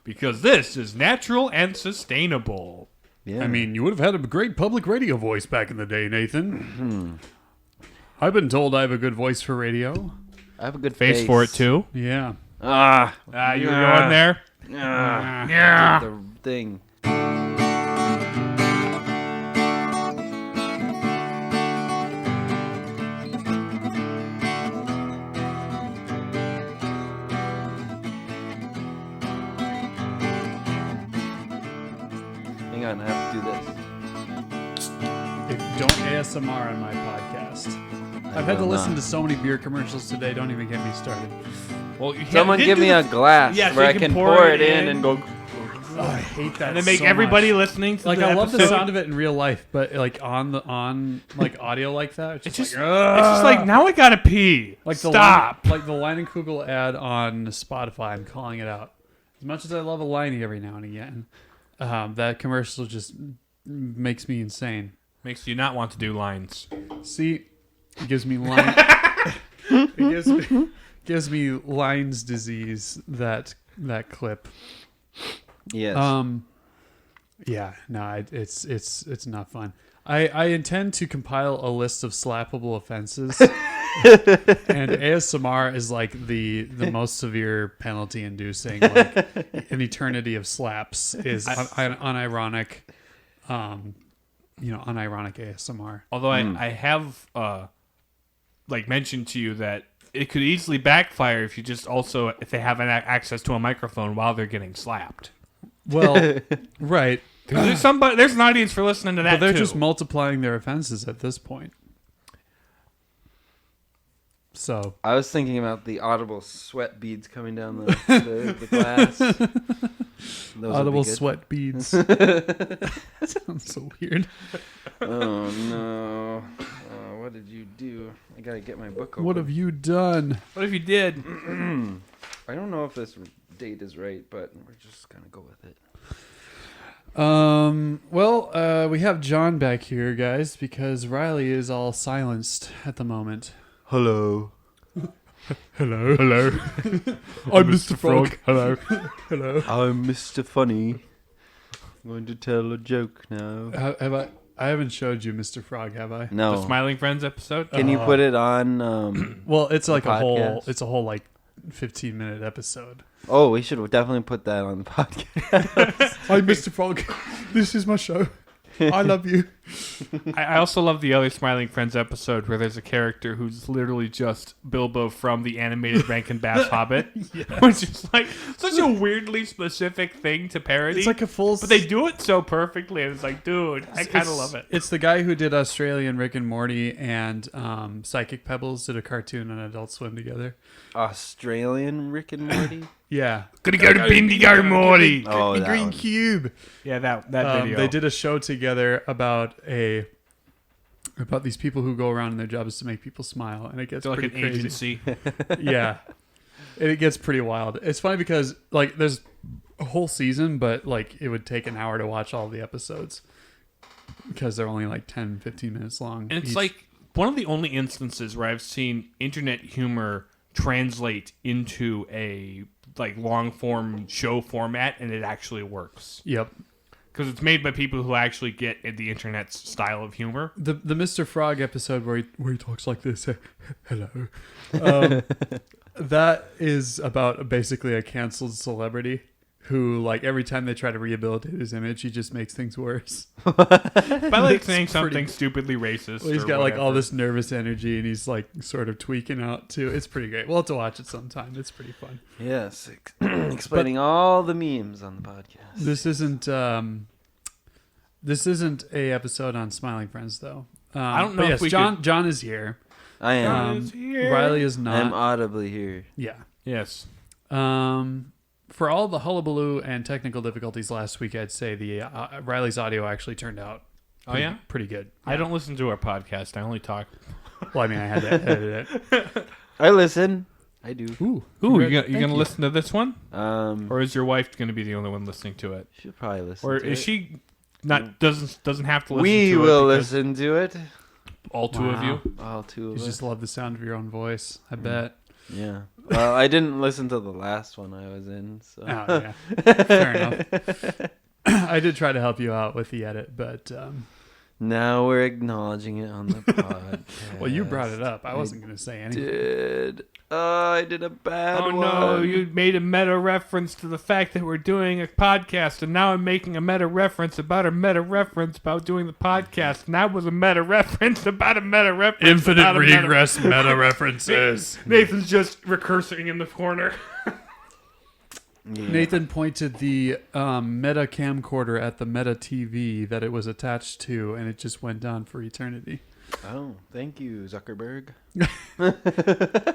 because this is natural and sustainable. Yeah. I mean, you would have had a great public radio voice back in the day, Nathan. I've been told I have a good voice for radio. I have a good Face for it, too. Yeah. You were going there? Yeah. The thing. Hang on, I have to do this. Don't ASMR on my podcast. I've had to listen to so many beer commercials today. Don't even get me started. Well, Someone give me a glass where I can pour it in and go. Oh, I hate that. And then make so everybody much. listening to Like the I love the episode. sound of it in real life, but like on like audio like that, It's just like, now I gotta pee. like Stop. the like the Leinenkugel ad on Spotify. I'm calling it out. As much as I love a Liney every now and again, that commercial just makes me insane. Makes you not want to do lines. See, it gives me line. it gives me Lyme's disease. That clip. Yes. Yeah. No, it's not fun. I intend to compile a list of slappable offenses, and ASMR is like the most severe penalty inducing. Like an eternity of slaps is unironic. Unironic ASMR. Although I have like mentioned to you that it could easily backfire if they have access to a microphone while they're getting slapped. Well, right. There's an audience for listening to that. But they're too. just multiplying their offenses at this point. So I was thinking about the audible sweat beads coming down the glass. Those audible would be good. sweat beads. That sounds so weird. Oh no! What did you do? I gotta get my book open. What have you done? What if you did? I don't know if this date is right, but we're just gonna go with it. Well, we have John back here, guys, because Riley is all silenced at the moment. Hello. Hello. Hello. I'm Mr. Frog. Hello. Hello. I'm Mr. Funny. I'm going to tell a joke now. I haven't showed you Mr. Frog, have I? No. The Smiling Friends episode? Can you put it on? Well, it's like a podcast? whole like 15-minute episode. Oh, we should definitely put that on the podcast. Hi, Mr. Frog. This is my show. I love you. I also love the other Smiling Friends episode where there's a character who's literally just Bilbo from the animated Rankin Bass Hobbit, which is like such a weirdly specific thing to parody. It's like a full... But they do it so perfectly, and it's like, dude, I kind of love it. It's the guy who did Australian Rick and Morty and Psychic Pebbles did a cartoon on Adult Swim together. Australian Rick and Morty? Yeah. Gonna go to Bindigo Morty. Oh, that Green one. Cube. Yeah, that video. They did a show together about these people who go around and their job is to make people smile, and it gets They're like pretty an crazy. agency. Yeah, it gets pretty wild. It's funny because like there's a whole season, but like it would take an hour to watch all the episodes because they're only like 10, 15 minutes long. And it's each. like one of the only instances where I've seen internet humor translate into a like long form show format, and it actually works. Yep. Because it's made by people who actually get the internet's style of humor. The Mr. Frog episode where he talks like this, hello, that is about basically a canceled celebrity who, like, every time they try to rehabilitate his image, he just makes things worse. By like saying It's something pretty- stupidly racist. Well, he's or got like all whatever. this nervous energy, and he's like sort of tweaking out too. It's pretty great. We'll have to watch it sometime. It's pretty fun. Yes. Explaining all the memes on the podcast. This isn't a episode on Smiling Friends though. I don't know but if yes, we John is here. I am. is here. Riley is not. I'm audibly here. Yeah. Yes. For all the hullabaloo and technical difficulties last week, I'd say the Riley's audio actually turned out pretty good. I don't listen to our podcast. I only talk. Well, I mean, I had to edit it. I listen. I do. Ooh, You gonna listen to this one, Or or is your wife gonna be the only one listening to it, should probably listen. or to is it. she not doesn't have to listen? We to will it because listen to it. all two of Wow. you. All two of you us. just love the sound of your own voice. I bet. Yeah. Well, I didn't listen to the last one I was in, so. Oh, yeah. Fair enough. I did try to help you out with the edit, but Now we're acknowledging it on the podcast. well, you brought it up. I wasn't going to say anything. I did a bad Oh one. no, you made a meta reference to the fact that we're doing a podcast, and now I'm making a meta reference about a meta reference about doing the podcast, and that was a meta reference about a meta reference. Infinite about a regress meta references. Nathan's just recursing in the corner. Yeah. Nathan pointed the meta camcorder at the meta TV that it was attached to, and it just went on for eternity. Oh, thank you, Zuckerberg.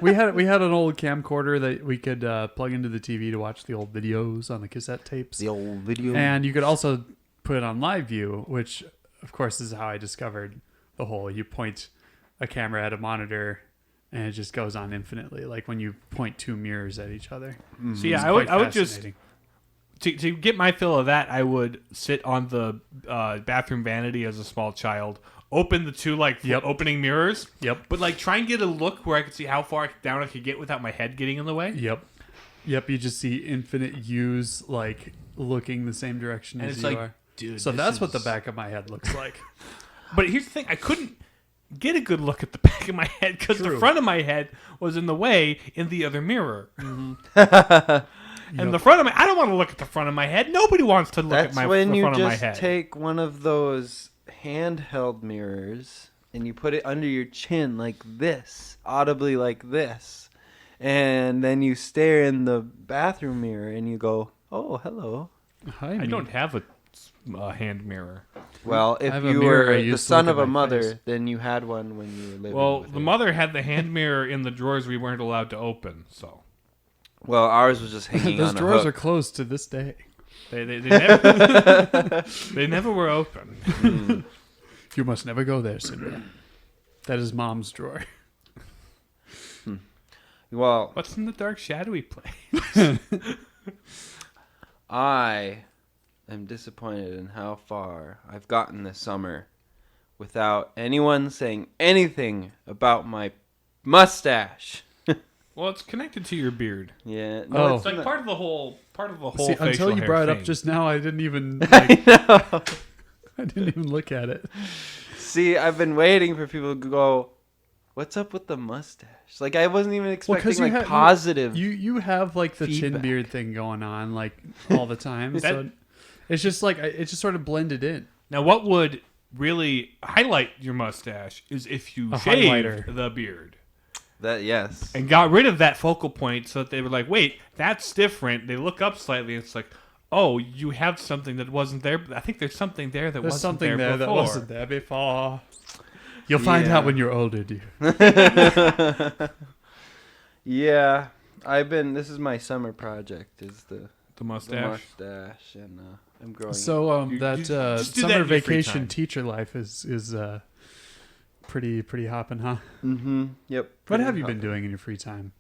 We had an old camcorder that we could plug into the TV to watch the old videos on the cassette tapes. The old video. And you could also put it on live view, which, of course, is how I discovered the whole. You point a camera at a monitor, and it just goes on infinitely, like when you point two mirrors at each other. So yeah, It's I would quite just fascinating. to get my fill of that, I would sit on the bathroom vanity as a small child, open the two opening mirrors. Yep. But try and get a look where I could see how far down I could get without my head getting in the way. Yep. You just see infinite U's looking the same direction And as it's you like, are. dude. So this that's what the is- back of my head looks like. But here's the thing: I couldn't get a good look at the back of my head because the front of my head was in the way in the other mirror. And the front of I don't want to look at the front of my head. Nobody wants to look That's at the when you front of my just head. take one of those handheld mirrors and you put it under your chin like this, audibly like this, and then you stare in the bathroom mirror and you go, "Oh, hello." Hi, I don't have a hand mirror. Well, if have a you mirror I were the use to son look of at a my mother, face. then you had one when you were living Well, with the her. mother had the hand mirror in the drawers we weren't allowed to open, so Well, ours was just hanging Those on a drawers are hook. closed to this day. they never they never were open. You must never go there, Simba. That is Mom's drawer. Well, What's in the dark, shadowy place? I am disappointed in how far I've gotten this summer without anyone saying anything about my mustache. Well, it's connected to your beard. Yeah. Oh. It's like part of the whole See, facial until you hair brought it up thing. just now, I didn't even I didn't even look at it. See, I've been waiting for people to go, "What's up with the mustache?" Like, I wasn't even expecting you had- positive. You have the chin Feedback. beard thing going on all the time. So it's just it just sort of blended in. Now, what would really highlight your mustache is if you A shaved highlighter. the beard That, yes. and got rid of that focal point so that they were like, wait, that's different. They look up slightly and it's like, oh, you have something that wasn't there. I think there's something there that There's wasn't something there there before. that wasn't there before. You'll find Yeah. out when you're older, dear. Yeah. This is my summer project, is the The mustache. mustache, and I'm growing. So You that just do that summer in your free vacation time. teacher life is pretty hopping, huh? Mm-hmm. Yep. What have you been doing in your free time?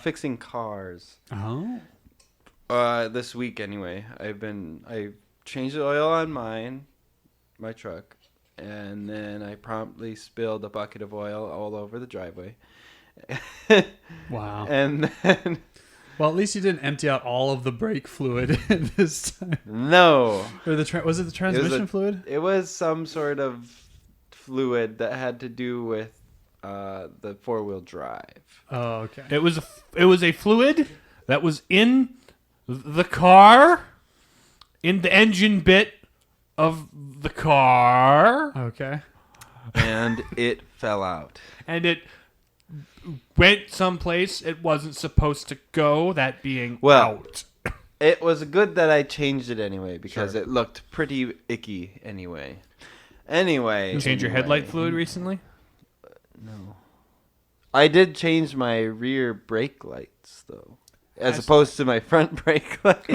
Fixing cars. Oh, This week anyway. I changed the oil on my truck, and then I promptly spilled a bucket of oil all over the driveway. wow. And then Well, at least you didn't empty out all of the brake fluid this time. no, Or was it the transmission fluid? it was some sort of fluid that had to do with the 4-wheel drive. Oh, okay. It was a fluid that was in the car, in the engine bit of the car, Okay. And it fell out. and it went someplace it wasn't supposed to go, that being Well, out. It was good that I changed it anyway because Sure. it looked pretty icky anyway. Anyway. You change your headlight fluid recently? No. I did change my rear brake lights though, as That's- opposed to my front brake lights.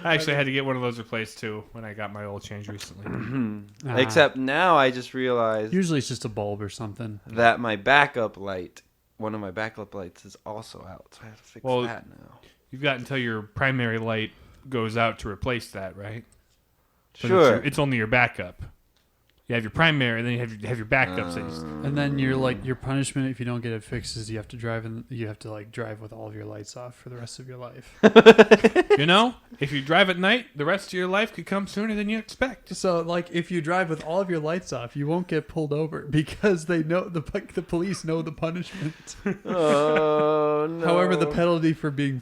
I actually had to get one of those replaced too when I got my oil change recently. Except now I just realized Usually it's just a bulb or something. that my backup light, one of my backup lights, is also out, so I have to fix Well, that now. You've got until your primary light goes out to replace that, right? 'Cause Sure. It's only your backup. You have your primary, and then you have your backups. And then your punishment if you don't get it fixed is you have to drive with all of your lights off for the rest of your life. If you drive at night, the rest of your life could come sooner than you expect. So if you drive with all of your lights off, you won't get pulled over because they know the police know the punishment. Oh no. However, the penalty for being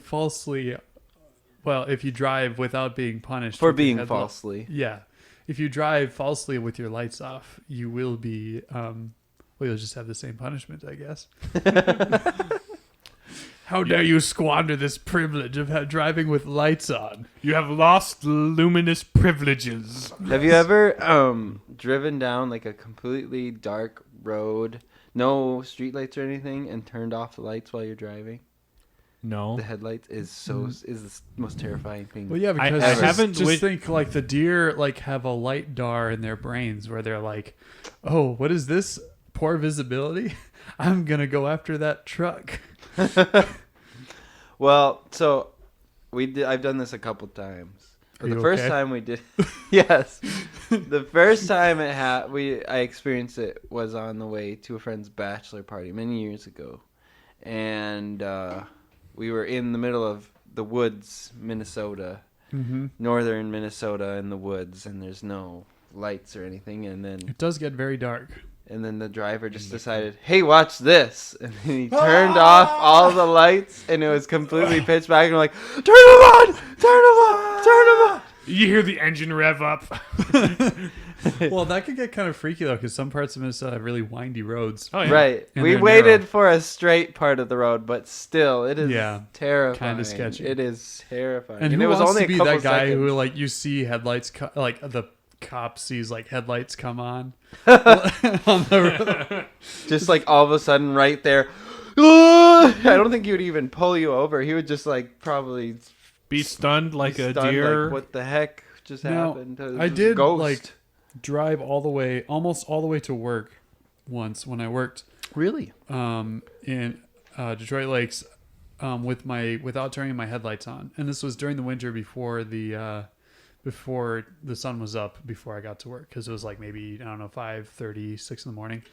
if you drive without being punished for being falsely. Yeah. If you drive falsely with your lights off, you will be, you'll just have the same punishment, I guess. How dare you squander this privilege of driving with lights on? You have lost luminous privileges. Have you ever driven down like a completely dark road, no streetlights or anything, and turned off the lights while you're driving? No. The headlights is the most terrifying thing. Well, yeah, because I haven't think like the deer like have a light dar in their brains where they're like, oh, what is this? Poor visibility? I'm going to go after that truck. Well, so I've done this a couple times. The first okay? time we did, yes. The first time I experienced it was on the way to a friend's bachelor party many years ago, and we were in the middle of the woods, Minnesota, northern Minnesota, in the woods, and there's no lights or anything. And then it does get very dark. And then the driver just decided, "Hey, watch this!" And then he turned off all the lights, and it was completely pitch black. And we're like, "Turn them on! Turn them on! Turn them on!" You hear the engine rev up. Well, that could get kind of freaky though, because some parts of Minnesota have really windy roads. Oh, yeah. Right. And we waited for a straight part of the road, but still, it is terrifying. Kind of sketchy. It is terrifying. And who it was wants only to be a couple that guy seconds. who like you see headlights like the cop sees like headlights come on the road. Just like all of a sudden right there. I don't think he would even pull you over. He would just like probably be stunned like a deer. Like, what the heck just happened? I did like drive almost all the way to work once when I worked really in Detroit Lakes without turning my headlights on, and this was during the winter before the sun was up before I got to work, because it was like maybe 5:30, 6 in the morning.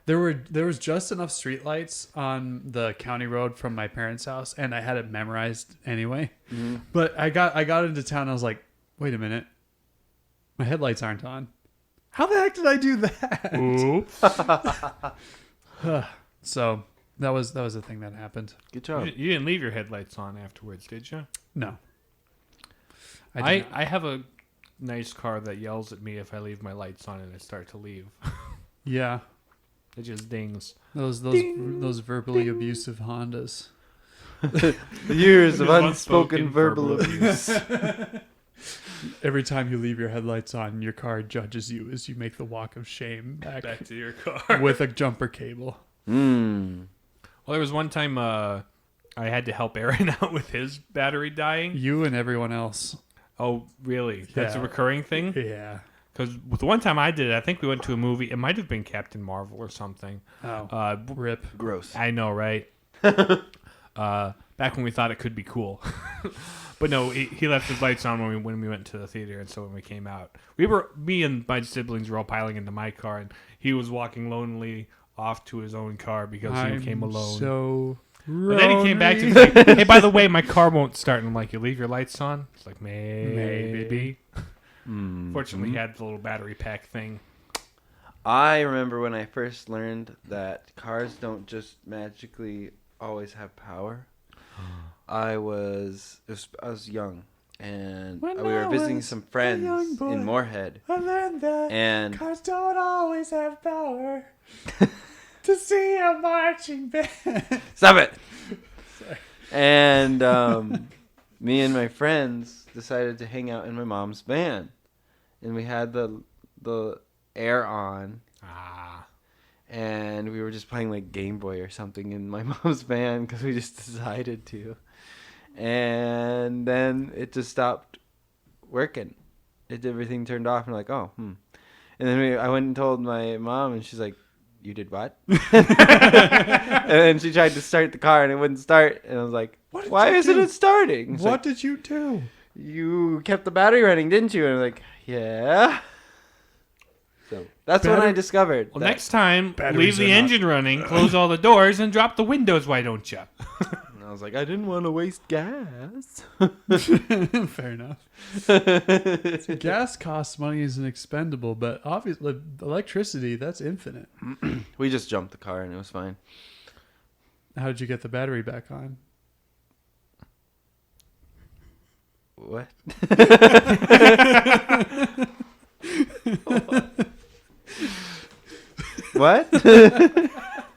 There was just enough streetlights on the county road from my parents' house, and I had it memorized anyway. Mm-hmm. But I got into town and I was like, wait a minute, my headlights aren't on. How the heck did I do that? Oops. So that was a thing that happened. Good job. You didn't leave your headlights on afterwards, did you? No. I have a nice car that yells at me if I leave my lights on and I start to leave. Yeah. It just dings. Those verbally abusive Hondas. Years of unspoken verbal abuse. Every time you leave your headlights on, your car judges you as you make the walk of shame back to your car with a jumper cable. Mm. Well, there was one time I had to help Aaron out with his battery dying. You and everyone else. Oh, really? That's a recurring thing? Yeah. Because the one time I did it, I think we went to a movie. It might have been Captain Marvel or something. Oh, rip. Gross. I know, right? Back when we thought it could be cool. But no, he left his lights on when we went to the theater, and so when we came out, me and my siblings were all piling into my car, and he was walking lonely off to his own car because he came alone. So but then he came back to say, "Hey, by the way, my car won't start." And I'm like, "You leave your lights on?" It's like, maybe. Fortunately, he had the little battery pack thing. I remember when I first learned that cars don't just magically always have power. I was young, and we were visiting some friends in Moorhead. I learned that and cars don't always have power. To see a marching band. Stop it! Sorry. And me and my friends decided to hang out in my mom's van, and we had the air on. And we were just playing like Game Boy or something in my mom's van because we just decided to. And then it just stopped working. Everything turned off, and we're like, oh, And then I went and told my mom, and she's like, "You did what?" And then she tried to start the car, and it wouldn't start. And I was like, why isn't it starting? What did you do? You kept the battery running, didn't you? And I'm like, yeah. though. That's what I discovered. Well, next time, batteries leave the are not- engine running, close all the doors, and drop the windows, why don't you? And I was like, I didn't want to waste gas. Fair enough. Gas costs money, is an expendable, but obviously electricity, that's infinite. We just jumped the car and it was fine. How did you get the battery back on? What? What?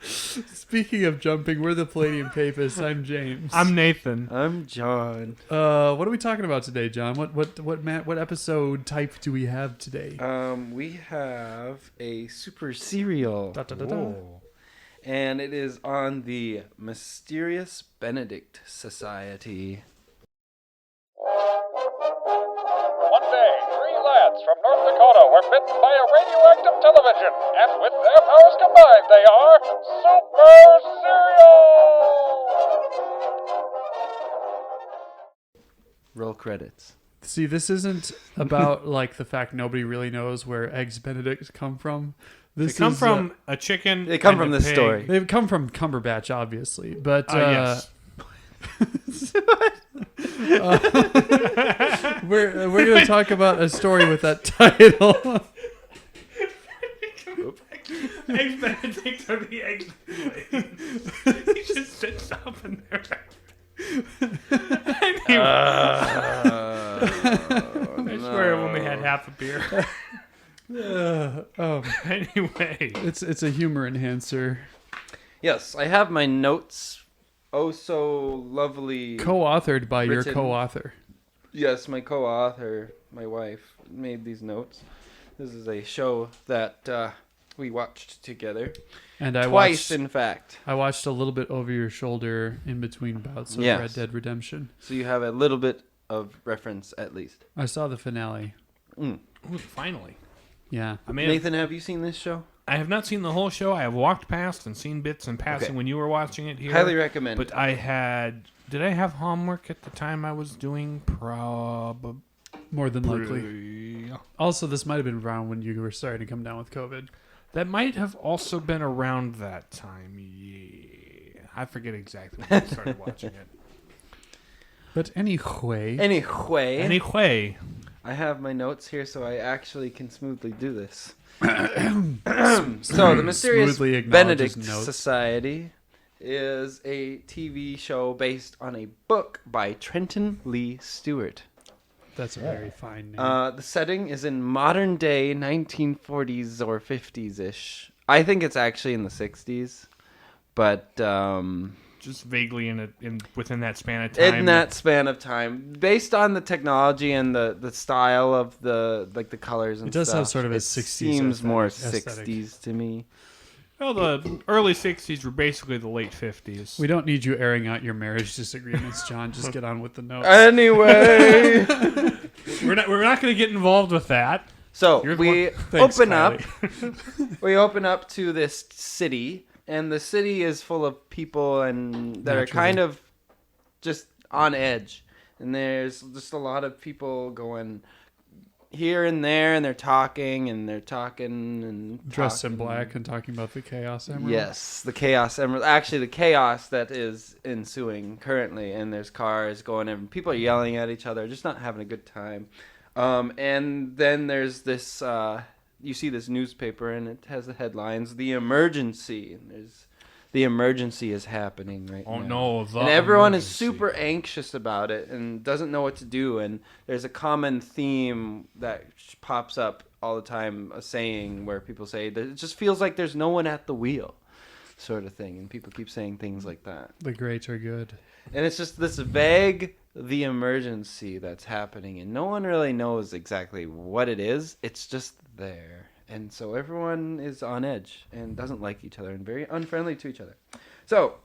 Speaking of jumping, we're the Palladium Papists. I'm James. I'm Nathan. I'm John. What are we talking about today, John? What episode type do we have today? We have a super serial. Da, da, da, da. Whoa. And it is on the Mysterious Benedict Society. One day, 3 lads from North Dakota were bitten by a radioactive television, and with their powers combined, they are Super Serial! Roll credits. See, this isn't about like the fact nobody really knows where eggs Benedict come from. They come from a chicken. They come and from a this pig. story. They've come from Cumberbatch, obviously, but Yes. we're going to talk about a story with that title. Eggs Benedict are the eggs. He just sits up in there. Anyway, I swear I've only had half a beer. Anyway, It's a humor enhancer. Yes, I have my notes. Oh, so lovely. Co-authored by your Written. co-author. Yes, my co-author, my wife, made these notes. This is a show that we watched together. And I Twice, watched, in fact. I watched a little bit over your shoulder in between bouts of Yes. Red Dead Redemption. So you have a little bit of reference, at least. I saw the finale. Mm. Ooh, finally. Yeah. I mean, Nathan, have you seen this show? I have not seen the whole show. I have walked past and seen bits in passing Okay. when you were watching it here. Highly recommend. But I had. Did I have homework at the time I was doing? Probably. More than likely. Also, this might have been around when you were starting to come down with COVID. That might have also been around that time. Yeah. I forget exactly when I started watching it. But anyway, Anyway, I have my notes here so I actually can smoothly do this. So, the Mysterious Smoothly acknowledges Benedict notes. Society is a TV show based on a book by Trenton Lee Stewart. that's a very fine name. The setting is in modern day 1940s or 50s-ish. I think it's actually in the 60s, but Just vaguely within that span of time. in that span of time, based on the technology and the style of the colors and It does stuff, have sort of a it 60s seems more aesthetic. 60s to me. Well, the early 60s were basically the late 50s. We don't need you airing out your marriage disagreements, John. Just get on with the notes. Anyway, We're not going to get involved with that. so You're the we one- Thanks, open up. Kylie. We open up to this city, and the city is full of people and that are Naturally. kind of just on edge. And there's just a lot of people going here and there, and they're talking and Dressed in talking. black and talking about the Chaos Emerald. Yes, the Chaos Emerald. Actually, the chaos that is ensuing currently, and there's cars going, and people are yelling at each other, just not having a good time. And then there's this. You see this newspaper, and it has the headlines: "The emergency." And there's the emergency is happening right Oh, now. no. The And everyone is emergency. super anxious about it and doesn't know what to do. And there's a common theme that pops up all the time, a saying where people say that it just feels like there's no one at the wheel, sort of thing. And people keep saying things like that. The great are good. And it's just this vague, the emergency that's happening. And no one really knows exactly what it is. It's just there. And so everyone is on edge and doesn't like each other and very unfriendly to each other. So,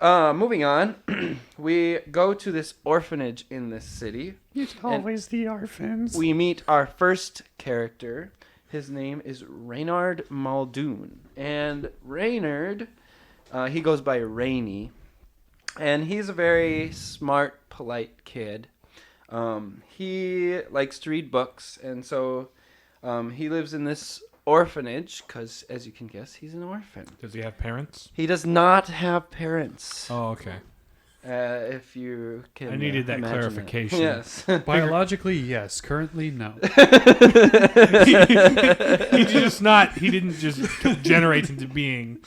moving on, we go to this orphanage in this city. It's always the orphans. We meet our first character. His name is Reynard Muldoon. And Reynard, he goes by Rainy. And he's a very smart, polite kid. He likes to read books, and so he lives in this orphanage because, as you can guess, he's an orphan. Does he have parents? He does not have parents. Oh, okay. If you can, I needed that imagine clarification. It. Yes. Biologically, yes. Currently, no. He didn't just generate into being.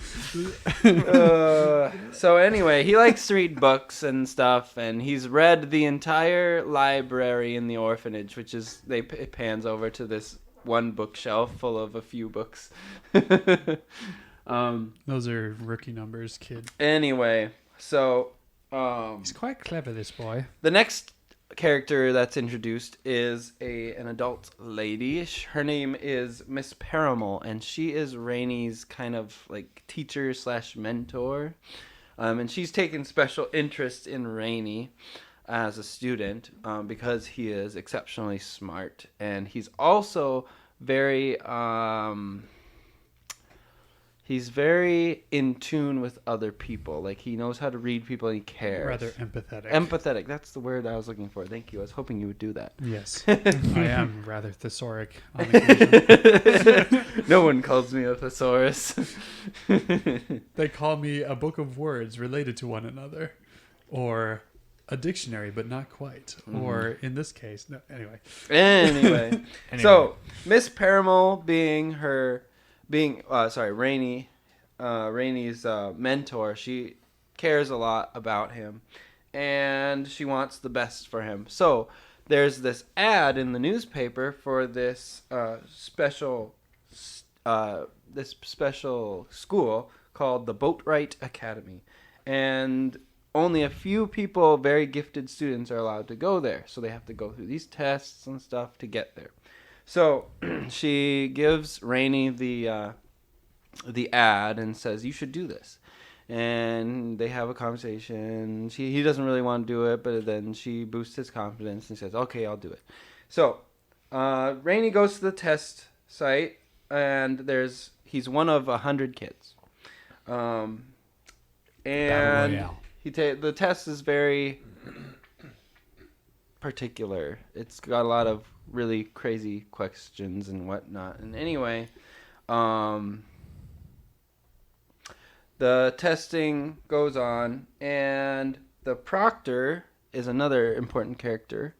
So anyway, he likes to read books and stuff, and he's read the entire library in the orphanage, which is it pans over to this one bookshelf full of a few books. Those are rookie numbers, kid. Anyway, so He's quite clever, this boy. the next character that's introduced is an adult lady. Her name is Miss Paramel, and she is Rainy's kind of like teacher / mentor. And she's taken special interest in Rainy as a student because he is exceptionally smart, and he's also very he's very in tune with other people. Like, he knows how to read people and he cares. Rather empathetic. Empathetic. That's the word I was looking for. Thank you. I was hoping you would do that. Yes. I am rather thesauric on occasion. No one calls me a thesaurus. They call me a book of words related to one another. Or a dictionary, but not quite. Or, in this case, no. Anyway. So, Miss Paramel Rainy's mentor, she cares a lot about him, and she wants the best for him. So there's this ad in the newspaper for this special school called the Boatwright Academy, and only a few people, very gifted students, are allowed to go there. So they have to go through these tests and stuff to get there. So she gives Rainy the ad and says, "You should do this." And they have a conversation. He doesn't really want to do it, but then she boosts his confidence and says, "Okay, I'll do it." So Rainy goes to the test site, and he's one of 100 kids. And the test is very particular. It's got a lot of really crazy questions and whatnot. And anyway, the testing goes on, and the proctor is another important character.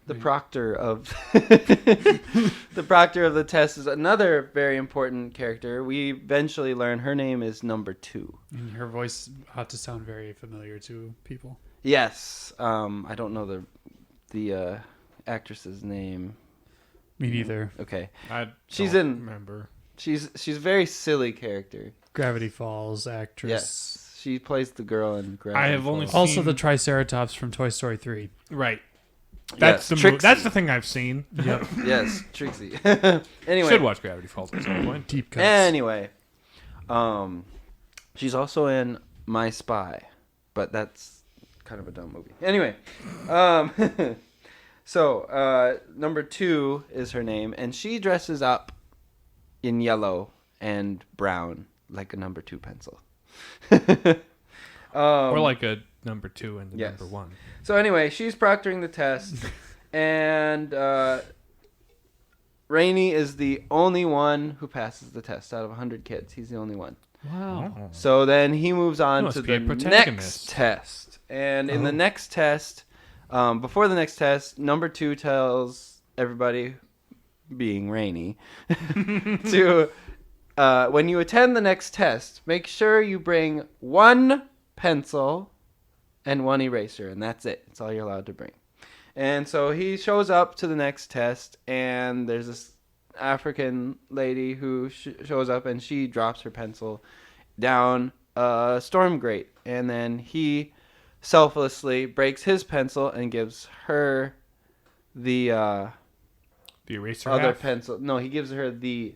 The proctor of the proctor of the test is another very important character. We eventually learn her name is number 2. And her voice ought to sound very familiar to people. Yes. I don't know the actress's name. Me neither. Okay. She's remember. She's a very silly character. Gravity Falls actress. Yes. She plays the girl in Gravity I have only Falls. Also the Triceratops from Toy Story 3. Right. That's that's the thing I've seen. Yep. Yes, Trixie. Anyway. Should watch Gravity Falls at some point. Deep cuts. Anyway. She's also in My Spy, but that's kind of a dumb movie. Anyway. So, number 2 is her name, and she dresses up in yellow and brown like a number 2 pencil. Or like a number 2 and yes. number 1. So anyway, she's proctoring the test, and Rainy is the only one who passes the test out of 100 kids. He's the only one. Wow. So then he moves on Must to be a the protagonist. next test. And in the next test, before the next test, number 2 tells everybody, being Rainy, to when you attend the next test, make sure you bring 1 pencil and 1 eraser, and that's it. That's all you're allowed to bring. And so he shows up to the next test, and there's this African lady who shows up, and she drops her pencil down a storm grate, and then he selflessly breaks his pencil and gives her the eraser other half? pencil. No, he gives her the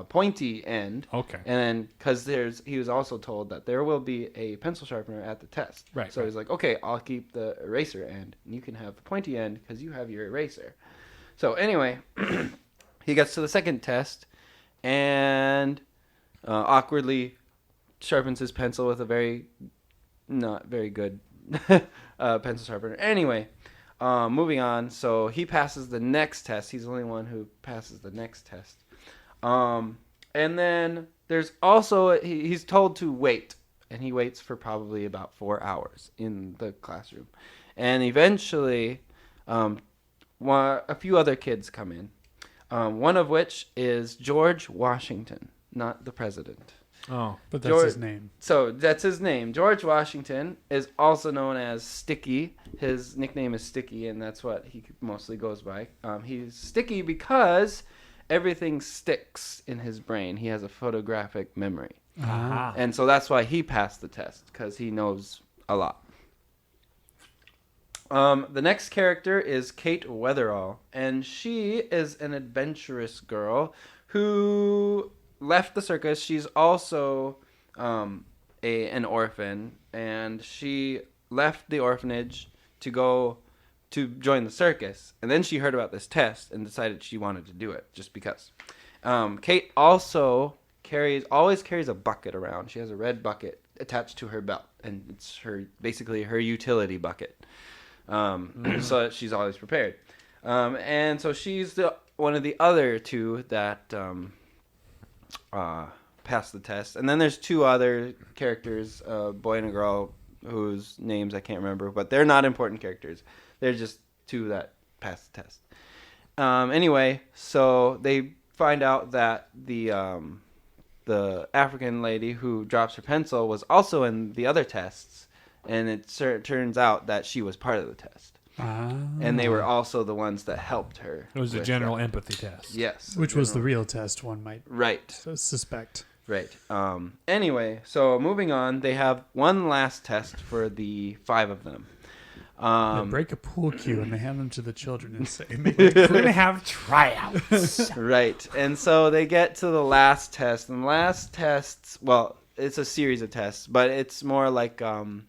pointy end. Okay. And then, because he was also told that there will be a pencil sharpener at the test. Right. So he's like, okay, I'll keep the eraser end, and you can have the pointy end because you have your eraser. So anyway, he gets to the second test, and awkwardly sharpens his pencil with a not very good pencil sharpener. Anyway, moving on. So he passes the next test. He's the only one who passes the next test. And then there's also he's told to wait, and he waits for probably about 4 hours in the classroom, and eventually, a few other kids come in. One of which is George Washington, not the president. Oh, But that's his name. So that's his name. George Washington is also known as Sticky. His nickname is Sticky, and that's what he mostly goes by. He's Sticky because everything sticks in his brain. He has a photographic memory. aha. And so that's why he passed the test, because he knows a lot. The next character is Kate Weatherall, and she is an adventurous girl who left the circus. She's also an orphan, and she left the orphanage to go to join the circus. And then she heard about this test and decided she wanted to do it just because. Kate also always carries a bucket around. She has a red bucket attached to her belt, and it's basically her utility bucket. So she's always prepared. And so she's one of the other two that passed the test. And then there's two other characters, a boy and a girl, whose names I can't remember, but they're not important characters. They're just two that passed the test. Anyway, so they find out that the African lady who drops her pencil was also in the other tests, and it turns out that she was part of the test. And they were also the ones that helped her. It was a general empathy test. Yes. Which was the real test, one might Right. suspect. Right. Anyway, so moving on, they have one last test for the 5 of them. They break a pool cue and they hand them to the children and say, We're going to have tryouts. Right. And so they get to the last test. And the last tests, well, it's a series of tests, but it's more like a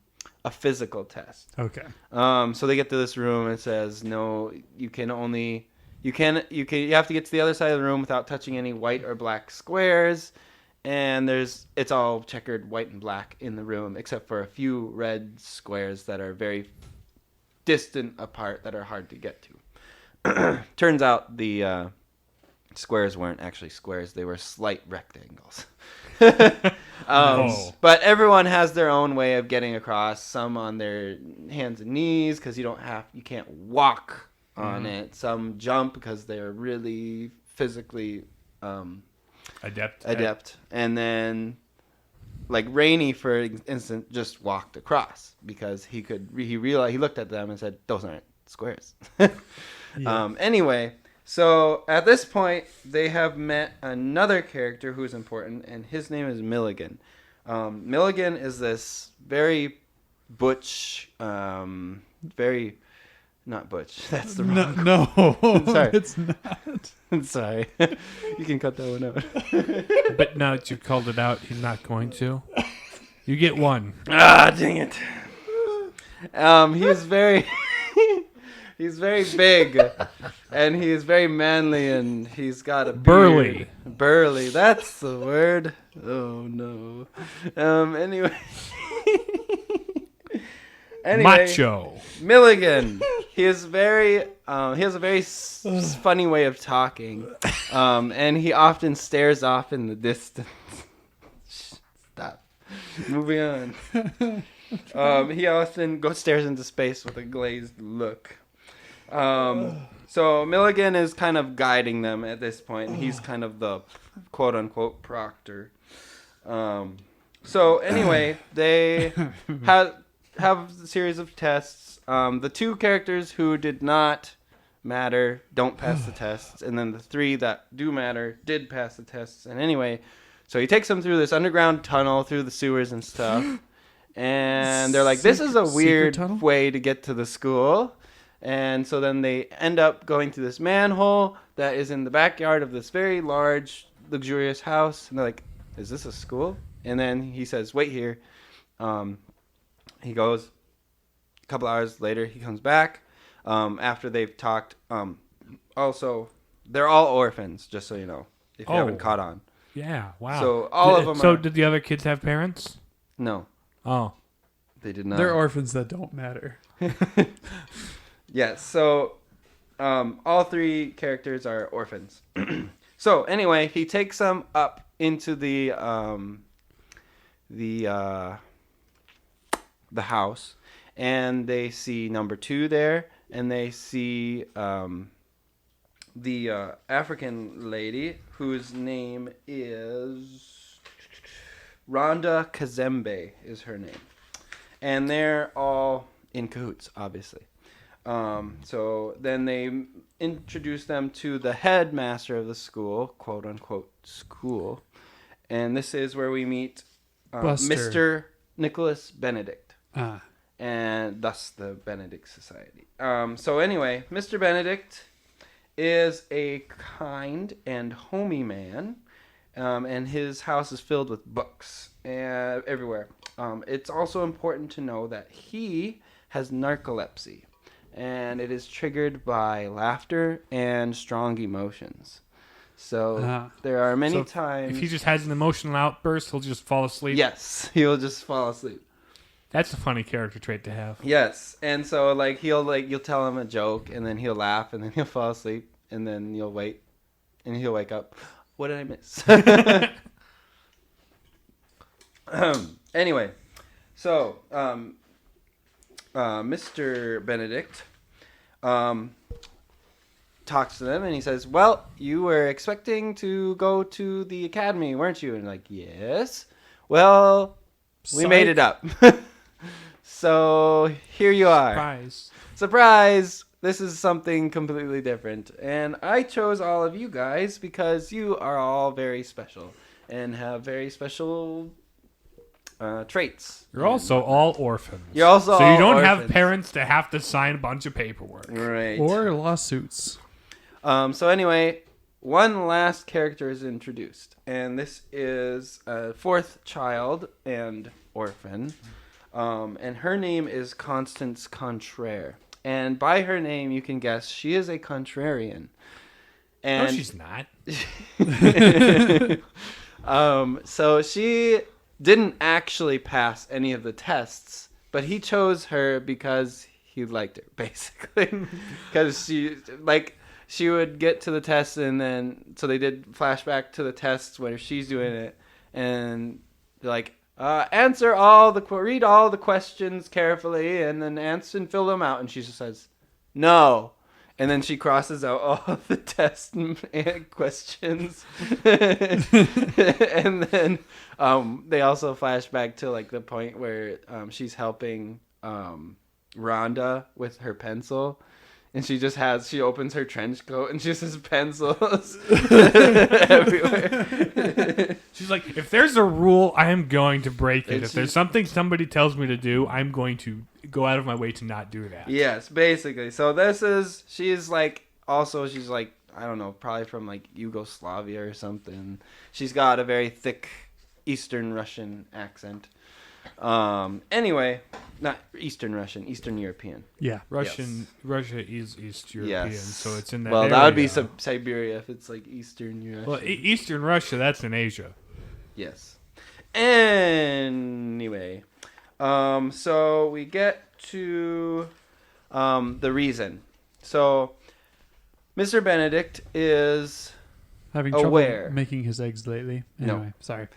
physical test. okay. So they get to this room and it says, no, you have to get to the other side of the room without touching any white or black squares. And it's all checkered white and black in the room, except for a few red squares that are very distant apart that are hard to get to. Turns out the squares weren't actually squares. They were slight rectangles. But everyone has their own way of getting across. Some on their hands and knees because you can't walk on it. Some jump because they're really physically adept. And then like Rainey, for instance, just walked across because he realized, he looked at them and said, those aren't squares. Anyway, so at this point they have met another character who's important, and his name is Milligan. Milligan is this very butch, very not butch. That's the wrong. No, Sorry. it's not. Sorry. You can cut that one out. But now that you called it out, he's not going to. You get one. Ah, dang it. He's very he's very big, and he's very manly, and he's got a beard. Burly, that's the word. Oh no. Anyway, Macho. Milligan. He has a very funny way of talking, and he often stares off in the distance. Stop. Moving on. He often stares into space with a glazed look. So Milligan is kind of guiding them at this point. He's kind of the quote-unquote proctor. So anyway, they have a series of tests. The 2 characters who did not matter don't pass the tests, and then the 3 that do matter did pass the tests. And anyway, so he takes them through this underground tunnel through the sewers and stuff, and they're like, this is a weird way to get to the school. And so then they end up going to this manhole that is in the backyard of this very large, luxurious house, and they're like, is this a school? And then he says, wait here. He goes. A couple hours later, he comes back after they've talked. Also, they're all orphans, just so you know, if you haven't caught on. Yeah, wow. So all of them So did the other kids have parents? No. Oh. They did not. They're orphans that don't matter. Yes, so all 3 characters are orphans. So anyway, he takes them up into the house, and they see number 2 there, and they see the African lady whose name is Rhonda Kazembe is her name, and they're all in cahoots, obviously. So then they introduce them to the headmaster of the school, quote unquote school, and this is where we meet Mr. Nicholas Benedict, and thus the Benedict Society. So anyway, Mr. Benedict is a kind and homey man, and his house is filled with books everywhere. It's also important to know that he has narcolepsy, and it is triggered by laughter and strong emotions. So there are many times... If he just has an emotional outburst, he'll just fall asleep? Yes, he'll just fall asleep. That's a funny character trait to have. Yes, and so you'll tell him a joke, and then he'll laugh, and then he'll fall asleep, and then you'll wait, and he'll wake up. What did I miss? Anyway, so Mr. Benedict talks to them, and he says, "Well, you were expecting to go to the academy, weren't you?" And like, "Yes." "Well, we made it up." So here you are. Surprise. Surprise! This is something completely different. And I chose all of you guys because you are all very special and have very special traits. You're also all orphans. You're also so all you don't orphans. have parents to have to sign a bunch of paperwork. Right. Or lawsuits. So anyway, one last character is introduced. And this is a 4th child and orphan. And her name is Constance Contraire. And by her name, you can guess she is a contrarian. And No, she's not. So she didn't actually pass any of the tests, but he chose her because he liked her, basically. Because she would get to the test, and then so they did flashback to the tests where she's doing it, and they're like, read all the questions carefully, and then answer and fill them out. And she just says, "No." And then she crosses out all of the test questions. And then they also flash back to like the point where she's helping Rhonda with her pencil. And she opens her trench coat and she just has pencils everywhere. She's like, if there's a rule, I am going to break it. And If there's something somebody tells me to do, I'm going to go out of my way to not do that. Yes, basically. So she's like, I don't know, probably from like Yugoslavia or something. She's got a very thick Eastern Russian accent. Anyway, not Eastern Russian, Eastern European. Yeah. Russia is East European, so it's in that Well, area. that would be Siberia if it's like Eastern Europe. Well, Eastern Russia, that's in Asia. Yes. Anyway, so we get to the reason. So Mr. Benedict is Having aware. trouble making his eggs lately. No. Anyway, sorry.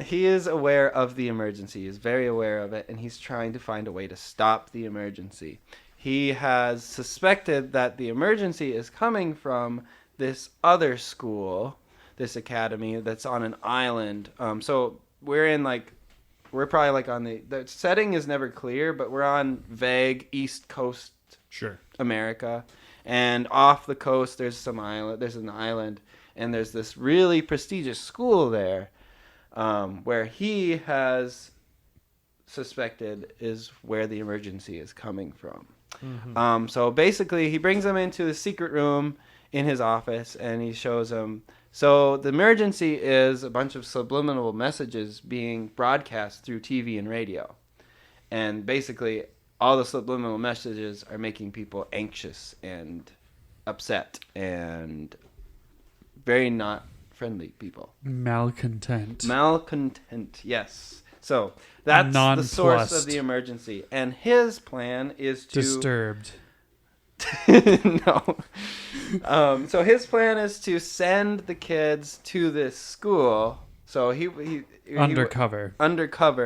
He is aware of the emergency. He's very aware of it, and he's trying to find a way to stop the emergency. He has suspected that the emergency is coming from this other school, this academy that's on an island. So we're probably like on the setting is never clear, but we're on vague East Coast America, and off the coast there's an island, and there's this really prestigious school there. Where he has suspected is where the emergency is coming from. Mm-hmm. So basically, he brings them into the secret room in his office, and he shows them. So the emergency is a bunch of subliminal messages being broadcast through TV and radio. And basically, all the subliminal messages are making people anxious and upset and very not friendly people. Malcontent, yes. So that's the source of the emergency, and his plan is to disturbed. No, So his plan is to send the kids to this school. So he undercover,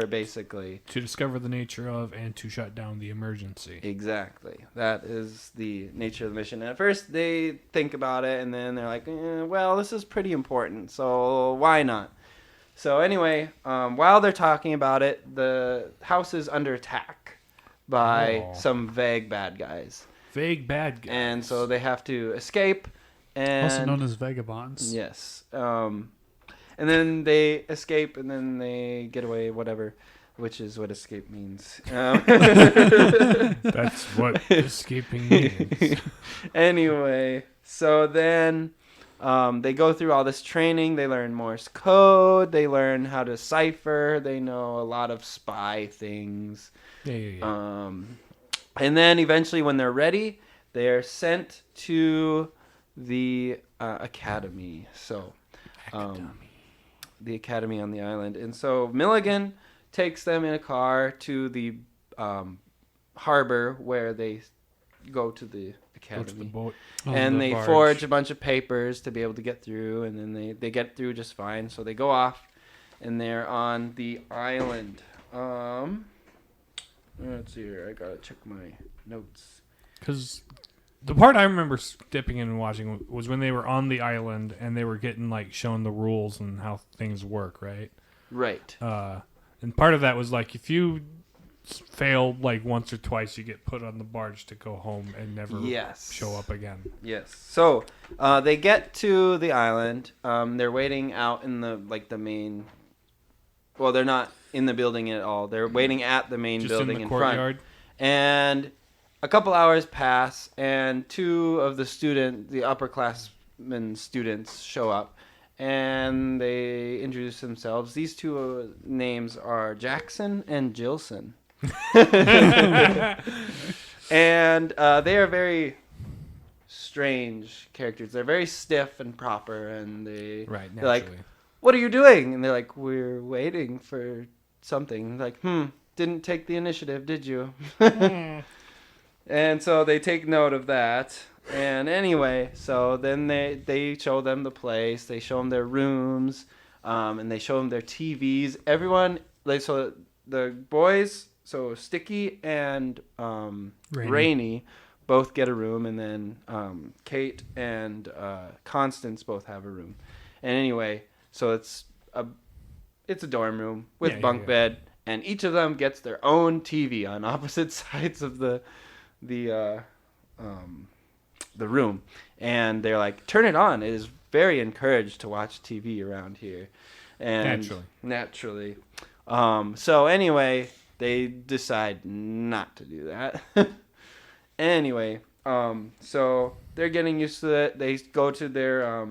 basically. To discover the nature of and to shut down the emergency. Exactly. That is the nature of the mission. At first, they think about it, and then they're like, well, this is pretty important, so why not? So anyway, while they're talking about it, the house is under attack by some vague bad guys. Vague bad guys. And so they have to escape. And Also known as vagabonds. Yes. And then they escape, and then they get away, whatever, which is what escape means. That's what escaping means. Anyway, so then they go through all this training. They learn Morse code. They learn how to cipher. They know a lot of spy things. Yeah. And then eventually, when they're ready, they are sent to the academy. So, the academy on the island. And so Milligan takes them in a car to the harbor where they go to the academy. Go to the boat. And they forge a bunch of papers to be able to get through, and then they get through just fine. So they go off, and they're on the island. Let's see here. I gotta check my notes. Because the part I remember stepping in and watching was when they were on the island and they were getting like shown the rules and how things work, right? Right. And part of that was like if you fail like once or twice, you get put on the barge to go home and never show up again. Yes. So they get to the island. They're waiting out in the main. Well, they're not in the building at all. They're waiting at the main building in front. And a couple hours pass, and two of the upperclassmen students show up, and they introduce themselves. These two names are Jackson and Jilson. And they are very strange characters. They're very stiff and proper, and they're like, "What are you doing?" And they're like, "We're waiting for something." Like, didn't take the initiative, did you? And so they take note of that. And anyway, so then they show them the place. They show them their rooms, and they show them their TVs. Everyone, so the boys, so Sticky and Rainey both get a room, and then Kate and Constance both have a room. And anyway, so it's a dorm room with bunk bed, and each of them gets their own TV on opposite sides of the room, and they're like, turn it on. It is very encouraged to watch TV around here, and naturally. So anyway, they decide not to do that. Anyway, so they're getting used to it. They go to their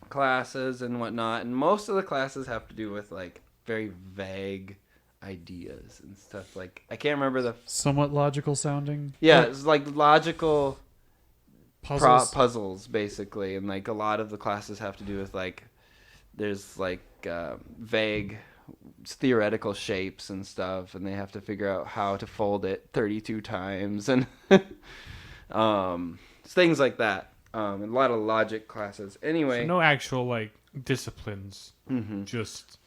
classes and whatnot, and most of the classes have to do with like very vague ideas and stuff. Like, I can't remember the somewhat logical sounding. Yeah, it's like logical puzzles, basically, and like a lot of the classes have to do with like there's like vague theoretical shapes and stuff, and they have to figure out how to fold it 32 times and things like that. A lot of logic classes. Anyway, so no actual like disciplines, just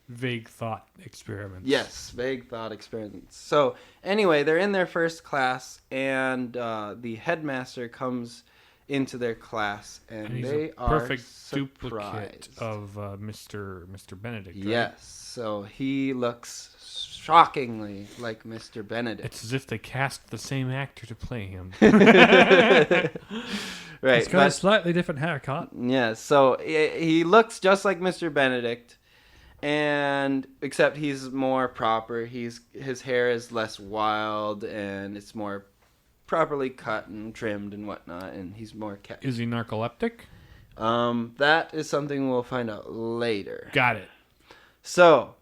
vague thought experiments. Yes, vague thought experiments. So anyway, they're in their first class, and the headmaster comes into their class, and they are perfect surprised. Duplicate of Mr. Benedict. Right? Yes, so he looks shockingly like Mr. Benedict. It's as if they cast the same actor to play him. Right, he's got a slightly different haircut. Yeah, so he looks just like Mr. Benedict, and except he's more proper. His hair is less wild, and it's more properly cut and trimmed and whatnot, and he's more kept. Is he narcoleptic? That is something we'll find out later. Got it. So,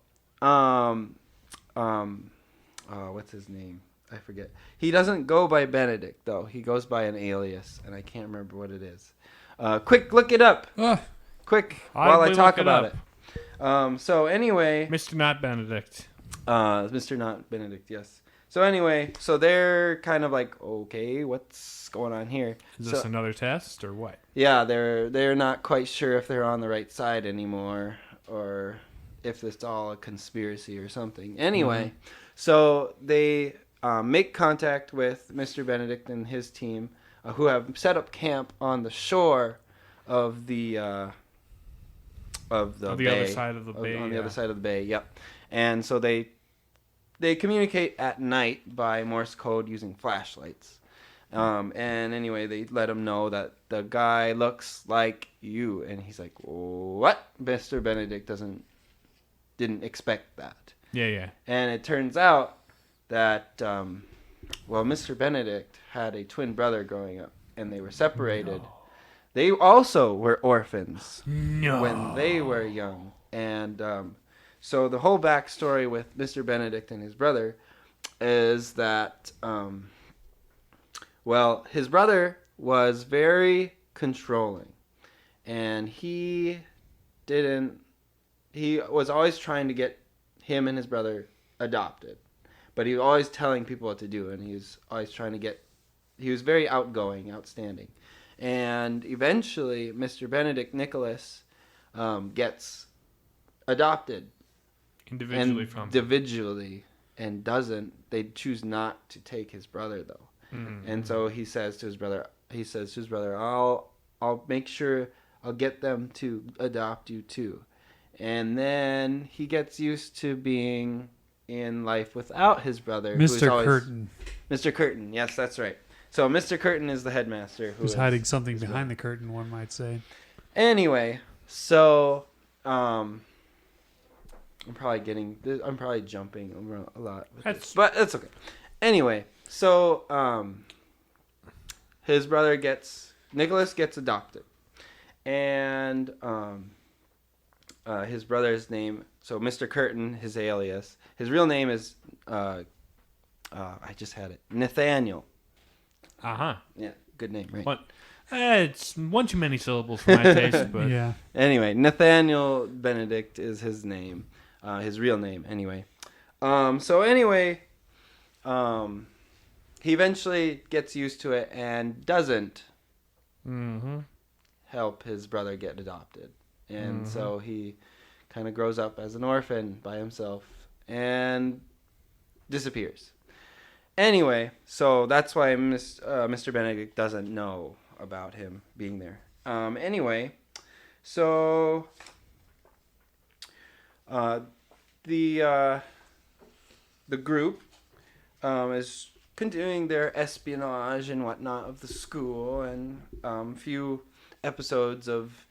what's his name? I forget. He doesn't go by Benedict, though. He goes by an alias, and I can't remember what it is. Quick, look it up. Quick, while I talk about it. So anyway, Mr. Not Benedict. Mr. Not Benedict, yes. So anyway, so they're kind of like, okay, what's going on here? Is So, this another test or what? yeah, they're not quite sure if they're on the right side anymore, or if it's all a conspiracy or something. Anyway, so they make contact with Mr. Benedict and his team, who have set up camp on the shore of the On the bay, other side of the bay. on the other side of the bay. Yep. And so they communicate at night by Morse code using flashlights. And anyway, they let him know that the guy looks like you, and he's like, "What?" Mr. Benedict didn't expect that. Yeah. And it turns out that Mr. Benedict had a twin brother growing up, and they were separated. No. They also were orphans when they were young, and so the whole backstory with Mr. Benedict and his brother is that. His brother was very controlling, and he was always trying to get him and his brother adopted, but he was always telling people what to do, and he was always he was very outgoing, outstanding, and eventually Mr. Benedict Nicholas gets adopted individually, and they choose not to take his brother though. Mm-hmm. And so he says to his brother, I'll make sure I'll get them to adopt you too. And then he gets used to being in life without his brother. Mr. Curtin. Mr. Curtin, yes, that's right. So Mr. Curtin is the headmaster. Who's hiding something behind the curtain, one might say. Anyway, so I'm probably jumping over a lot. But it's okay. Anyway, so his brother Nicholas gets adopted, and his brother's name, so Mr. Curtin, his alias, his real name is I just had it, Nathaniel. Yeah, good name, right? What? It's one too many syllables for my taste, but yeah. Anyway, Nathaniel Benedict is his name, his real name. Anyway, he eventually gets used to it and doesn't help his brother get adopted. And so he kind of grows up as an orphan by himself and disappears. Anyway, so that's why Mr. Benedict doesn't know about him being there. Anyway, so the group is continuing their espionage and whatnot of the school, and a few episodes of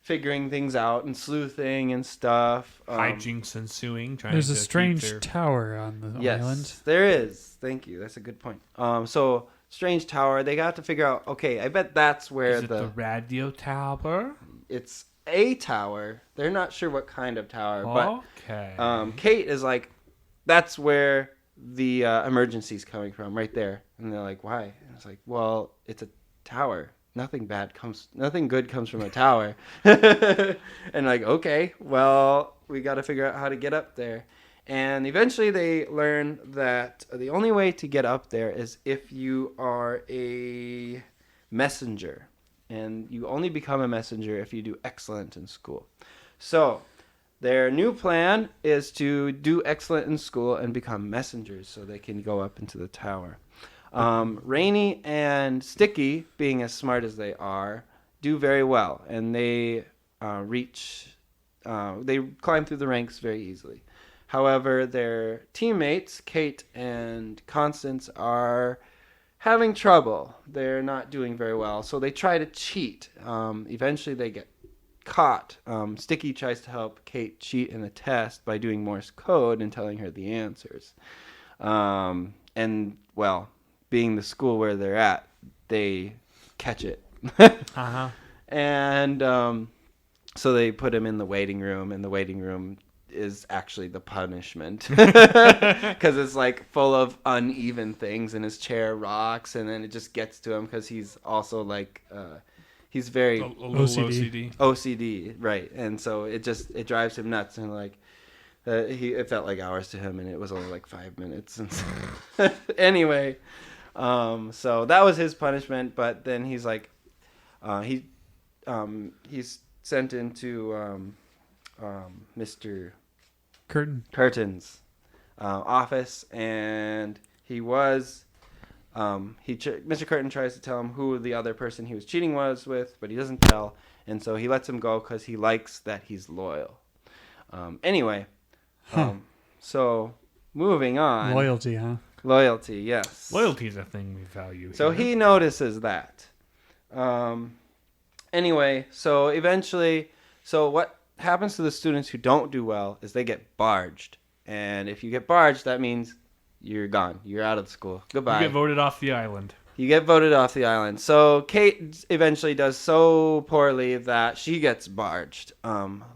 figuring things out and sleuthing and stuff. Hijinks ensuing. There's a strange tower on the island. Yes, there is. Thank you. That's a good point. So strange tower. They got to figure out. Okay, I bet that's where is it the radio tower. It's a tower. They're not sure what kind of tower, but okay. Kate is like, that's where the emergency's coming from, right there. And they're like, why? And it's like, well, it's a tower. Nothing good comes from a tower. And like, okay, well, we got to figure out how to get up there. And eventually they learn that the only way to get up there is if you are a messenger. And you only become a messenger if you do excellent in school. So their new plan is to do excellent in school and become messengers so they can go up into the tower. Rainy and Sticky, being as smart as they are, do very well, and they they climb through the ranks very easily. However, their teammates, Kate and Constance, are having trouble. They're not doing very well, so they try to cheat. Eventually, they get caught. Sticky tries to help Kate cheat in a test by doing Morse code and telling her the answers. Being the school where they're at, they catch it. And so they put him in the waiting room, and the waiting room is actually the punishment. Because it's like full of uneven things, and his chair rocks, and then it just gets to him because he's also like... he's very OCD. OCD, right? And so it drives him nuts, and like It felt like hours to him, and it was only like 5 minutes. And so anyway, so that was his punishment. But then he's like, he's sent into Mr. Curtin's office, and he was. Mr. Curtin tries to tell him who the other person he was cheating was with, but he doesn't tell, and so he lets him go because he likes that he's loyal. Anyway, so moving on. Loyalty, huh? Loyalty, yes. Loyalty is a thing we value. So he notices that. Anyway, so eventually, what happens to the students who don't do well is they get barged, and if you get barged, that means you're gone. You're out of the school. Goodbye. You get voted off the island. You get voted off the island. So Kate eventually does so poorly that she gets barged.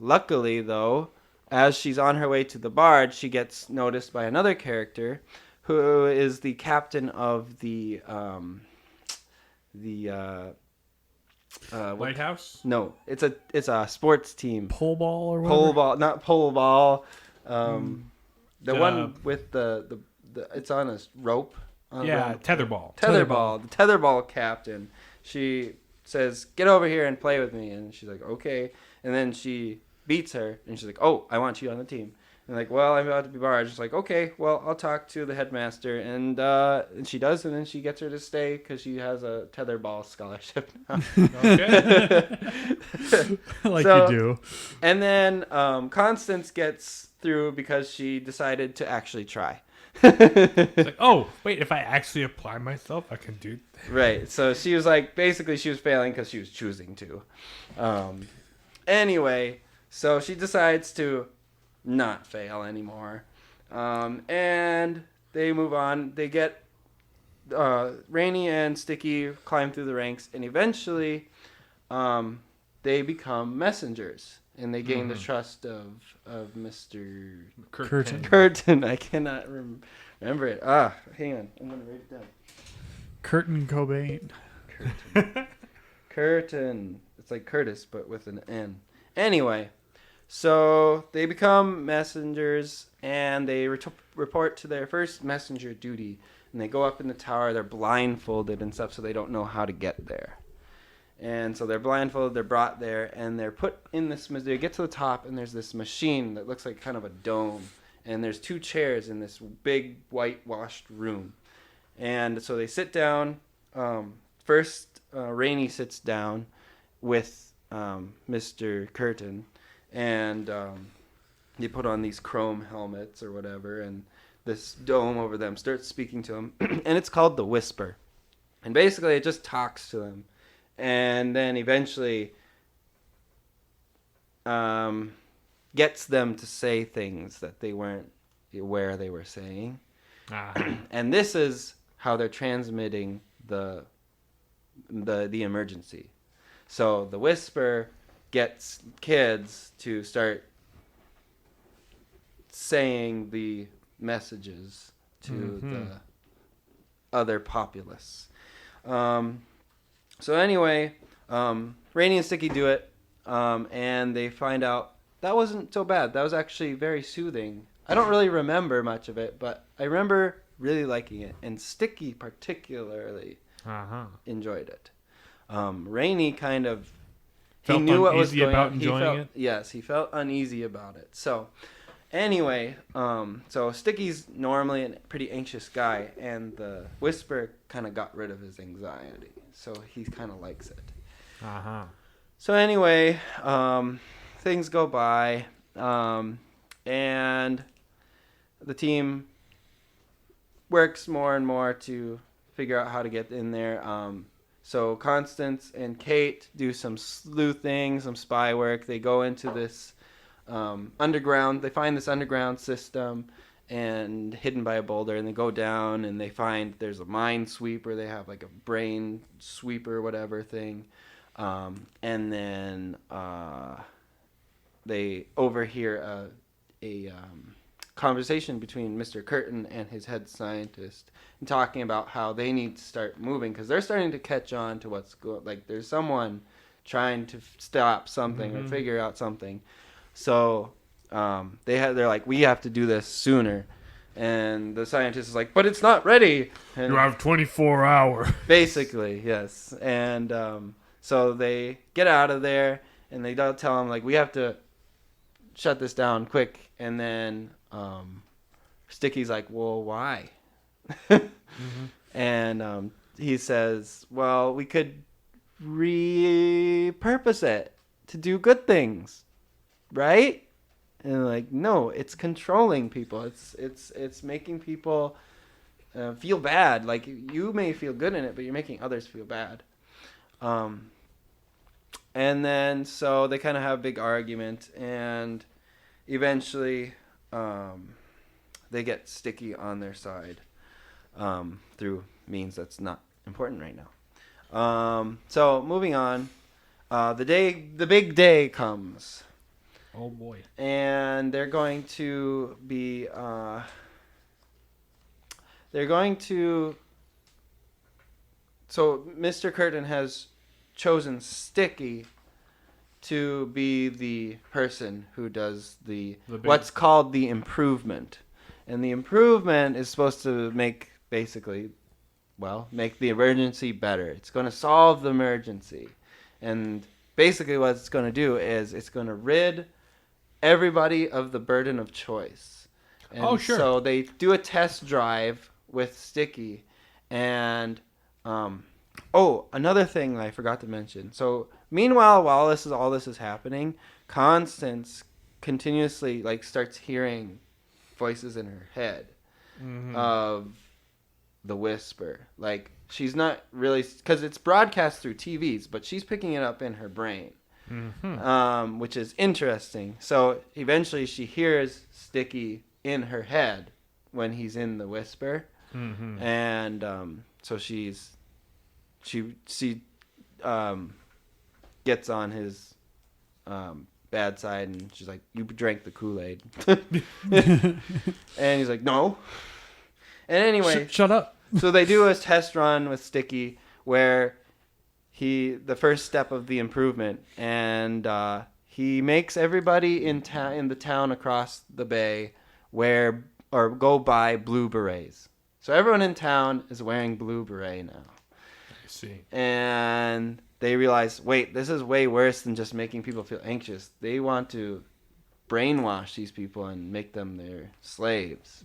Luckily, though, as she's on her way to the barge, she gets noticed by another character who is the captain of the Lighthouse? No, it's a sports team. Pole ball or whatever? Pole ball, not pole ball. The one with the it's on a rope. Tetherball. Tetherball. The tetherball captain. She says, "Get over here and play with me," and she's like, "Okay." And then she beats her, and she's like, "Oh, I want you on the team." And like, "Well, I'm about to be barged." She's like, "Okay, well, I'll talk to the headmaster," and she does, and then she gets her to stay because she has a tetherball scholarship now. Okay. Like you do. And then Constance gets through because she decided to actually try. It's like, oh, wait, if I actually apply myself, I can do that. Right. So she was like, basically she was failing because she was choosing to. Anyway, so she decides to not fail anymore. And they move on. They get Rainy and Sticky climb through the ranks, and eventually they become messengers. And they gain the trust of Mr. Curtin. I cannot remember it. Hang on. I'm going to write it down. Curtin Cobain. Curtin. It's like Curtis, but with an N. Anyway, so they become messengers, and they report to their first messenger duty. And they go up in the tower. They're blindfolded and stuff, so they don't know how to get there. And so they're blindfolded, they're brought there, and they're put in this, they get to the top, and there's this machine that looks like kind of a dome. And there's 2 chairs in this big whitewashed room. And so they sit down. First, Rainy sits down with Mr. Curtin, and they put on these chrome helmets or whatever, and this dome over them starts speaking to them. And it's called the Whisper. And basically it just talks to them. And then eventually gets them to say things that they weren't aware they were saying. And this is how they're transmitting the emergency. So the Whisper gets kids to start saying the messages to the other populace. So anyway, Rainy and Sticky do it, and they find out that wasn't so bad. That was actually very soothing. I don't really remember much of it, but I remember really liking it, and Sticky particularly enjoyed it. Rainy kind of Felt he knew what was uneasy going about on. enjoying it? Yes, he felt uneasy about it. So anyway, so Sticky's normally a pretty anxious guy, and the Whisper kind of got rid of his anxiety. So he kind of likes it. So anyway, things go by, and the team works more and more to figure out how to get in there. So Constance and Kate do some sleuthing, some spy work. They go into this underground. They find this underground system and hidden by a boulder, and they go down and they find there's a mine sweeper. They have like a brain sweeper, whatever thing, and then they overhear a conversation between Mr. Curtin and his head scientist, and talking about how they need to start moving because they're starting to catch on to what's going. Like there's someone trying to stop something or figure out something. So they're like, we have to do this sooner. And the scientist is like, but it's not ready. And You have 24 hours. basically, yes. And so they get out of there, and they don't tell him, like, we have to shut this down quick. And then Sticky's like, well, why? And he says, well, we could repurpose it to do good things, right? And like, no, it's controlling people. It's making people feel bad. Like, you may feel good in it, but you're making others feel bad. And then so they kind of have a big argument, and eventually they get Sticky on their side through means that's not important right now. So moving on, the big day comes. Oh boy. And they're going to be so Mr. Curtin has chosen Sticky to be the person who does what's called the improvement. And the improvement is supposed to make the emergency better. It's going to solve the emergency. And basically what it's going to do is it's going to rid everybody of the burden of choice. And sure. So they do a test drive with Sticky. And another thing I forgot to mention. So meanwhile, while all this is happening, Constance continuously starts hearing voices in her head of the Whisper. Like, she's not really, because it's broadcast through TVs, but she's picking it up in her brain. Which is interesting. So eventually she hears Sticky in her head when he's in the Whisper. And so she gets on his bad side, and she's like, you drank the Kool-Aid. And he's like, no. And anyway, Shut up. So they do a test run with Sticky where the first step of the improvement, and he makes everybody in the town across the bay go buy blue berets. So everyone in town is wearing blue beret now. I see. And they realize, wait, this is way worse than just making people feel anxious. They want to brainwash these people and make them their slaves.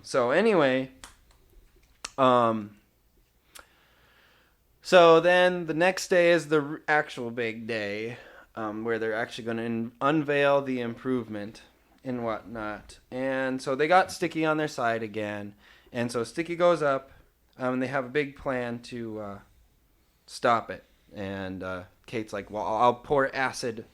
So anyway, so then the next day is the actual big day, where they're actually going to unveil the improvement and whatnot. And so they got Sticky on their side again. And so Sticky goes up, and they have a big plan to stop it. And Kate's like, well, I'll pour acid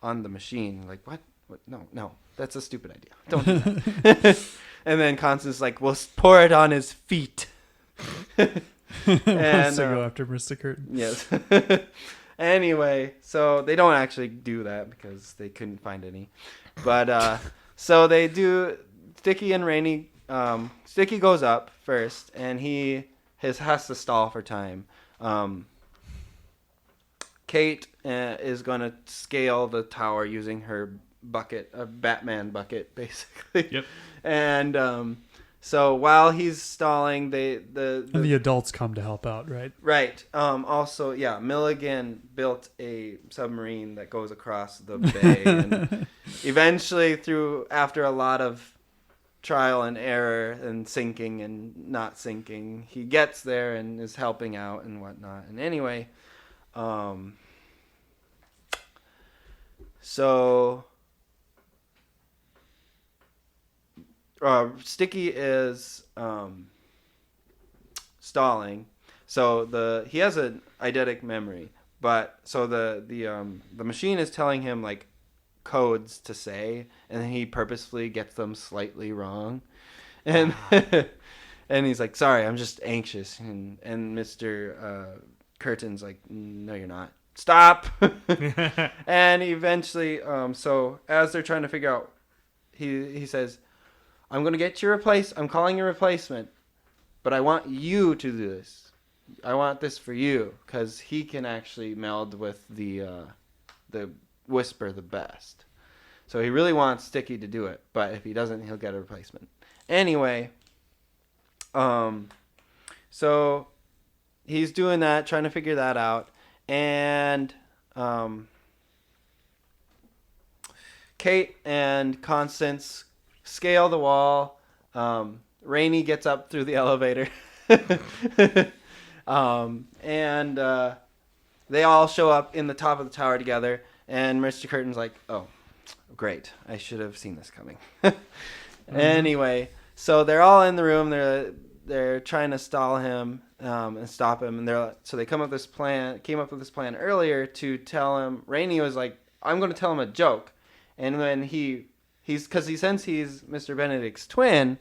on the machine. Like, what? No, that's a stupid idea. Don't do that. And then Constance's like, we'll pour it on his feet. Wants to go after Mr. Curtin. Yes. Anyway, so they don't actually do that because they couldn't find any. But so they do. Sticky and Rainy. Sticky goes up first, and he has to stall for time. Kate is going to scale the tower using her bucket, a Batman bucket, basically. Yep. And so while he's stalling, and the adults come to help out, right? Right. Also, yeah, Milligan built a submarine that goes across the bay, and eventually, after a lot of trial and error and sinking and not sinking, he gets there and is helping out and whatnot. And anyway, so Sticky is stalling, so he has an eidetic memory, but so the machine is telling him like codes to say, and then he purposefully gets them slightly wrong, and and he's like, sorry, I'm just anxious, and Mr. Curtin's like, no, you're not. Stop. And eventually, so as they're trying to figure out, he says, I'm going to get your I'm calling your replacement, but I want you to do this. I want this for you, because he can actually meld with the Whisper the best. So he really wants Sticky to do it, but if he doesn't, he'll get a replacement. Anyway, so he's doing that, trying to figure that out, and Kate and Constance scale the wall. Rainey gets up through the elevator. And they all show up in the top of the tower together. And Mr. Curtin's like, oh, great. I should have seen this coming. Anyway, so they're all in the room. They're trying to stall him and stop him. And so they came up with this plan earlier to tell him. Rainey was like, I'm going to tell him a joke. And when because he since he's Mr. Benedict's twin,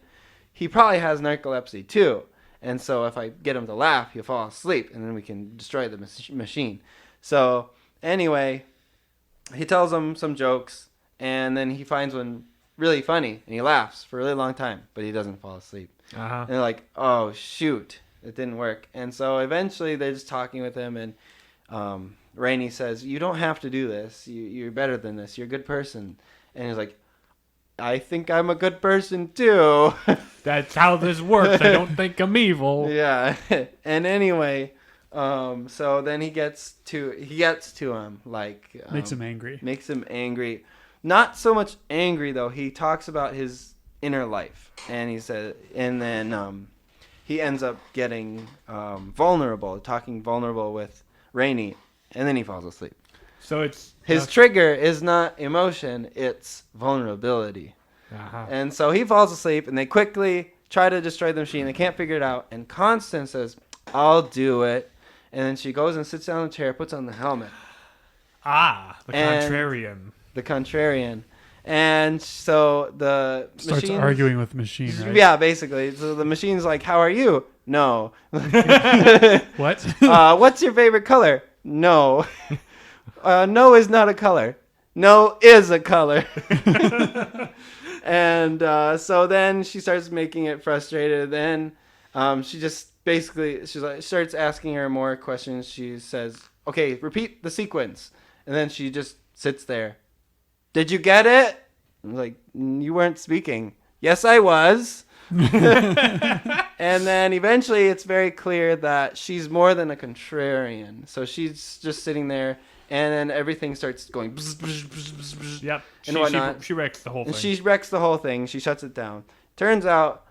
he probably has narcolepsy too. And so if I get him to laugh, he'll fall asleep, and then we can destroy the machine. So anyway, he tells him some jokes, and then he finds one really funny, and he laughs for a really long time, but he doesn't fall asleep. And they're like, oh, shoot, it didn't work. And so eventually they're just talking with him, and Rainey says, you don't have to do this. You're better than this. You're a good person. And he's like, I think I'm a good person too. That's how this works. I don't think I'm evil. Yeah. And anyway, so then he gets to him, like Makes him angry. Makes him angry. Not so much angry though. He talks about his inner life, and he said, and then he ends up getting talking vulnerable with Rainey, and then he falls asleep. So it's his trigger is not emotion, it's vulnerability. And so he falls asleep, and they quickly try to destroy the machine. They can't figure it out. And Constance says, I'll do it. And then she goes and sits down in the chair, puts on the helmet. Contrarian. The contrarian. And so the starts arguing with the machine, right? Yeah, basically. So the machine's like, how are you? No. What? What's your favorite color? No. No is not a color. No is a color. And so then she starts making it frustrated. Then she just basically starts asking her more questions. She says, okay, repeat the sequence. And then she just sits there. Did you get it? I'm like, you weren't speaking. Yes, I was. And then eventually it's very clear that she's more than a contrarian. So she's just sitting there, and then everything starts going bzz, bzz, bzz, bzz, bzz, Yep. and whatnot. She wrecks the whole thing. And she wrecks the whole thing. She shuts it down. Turns out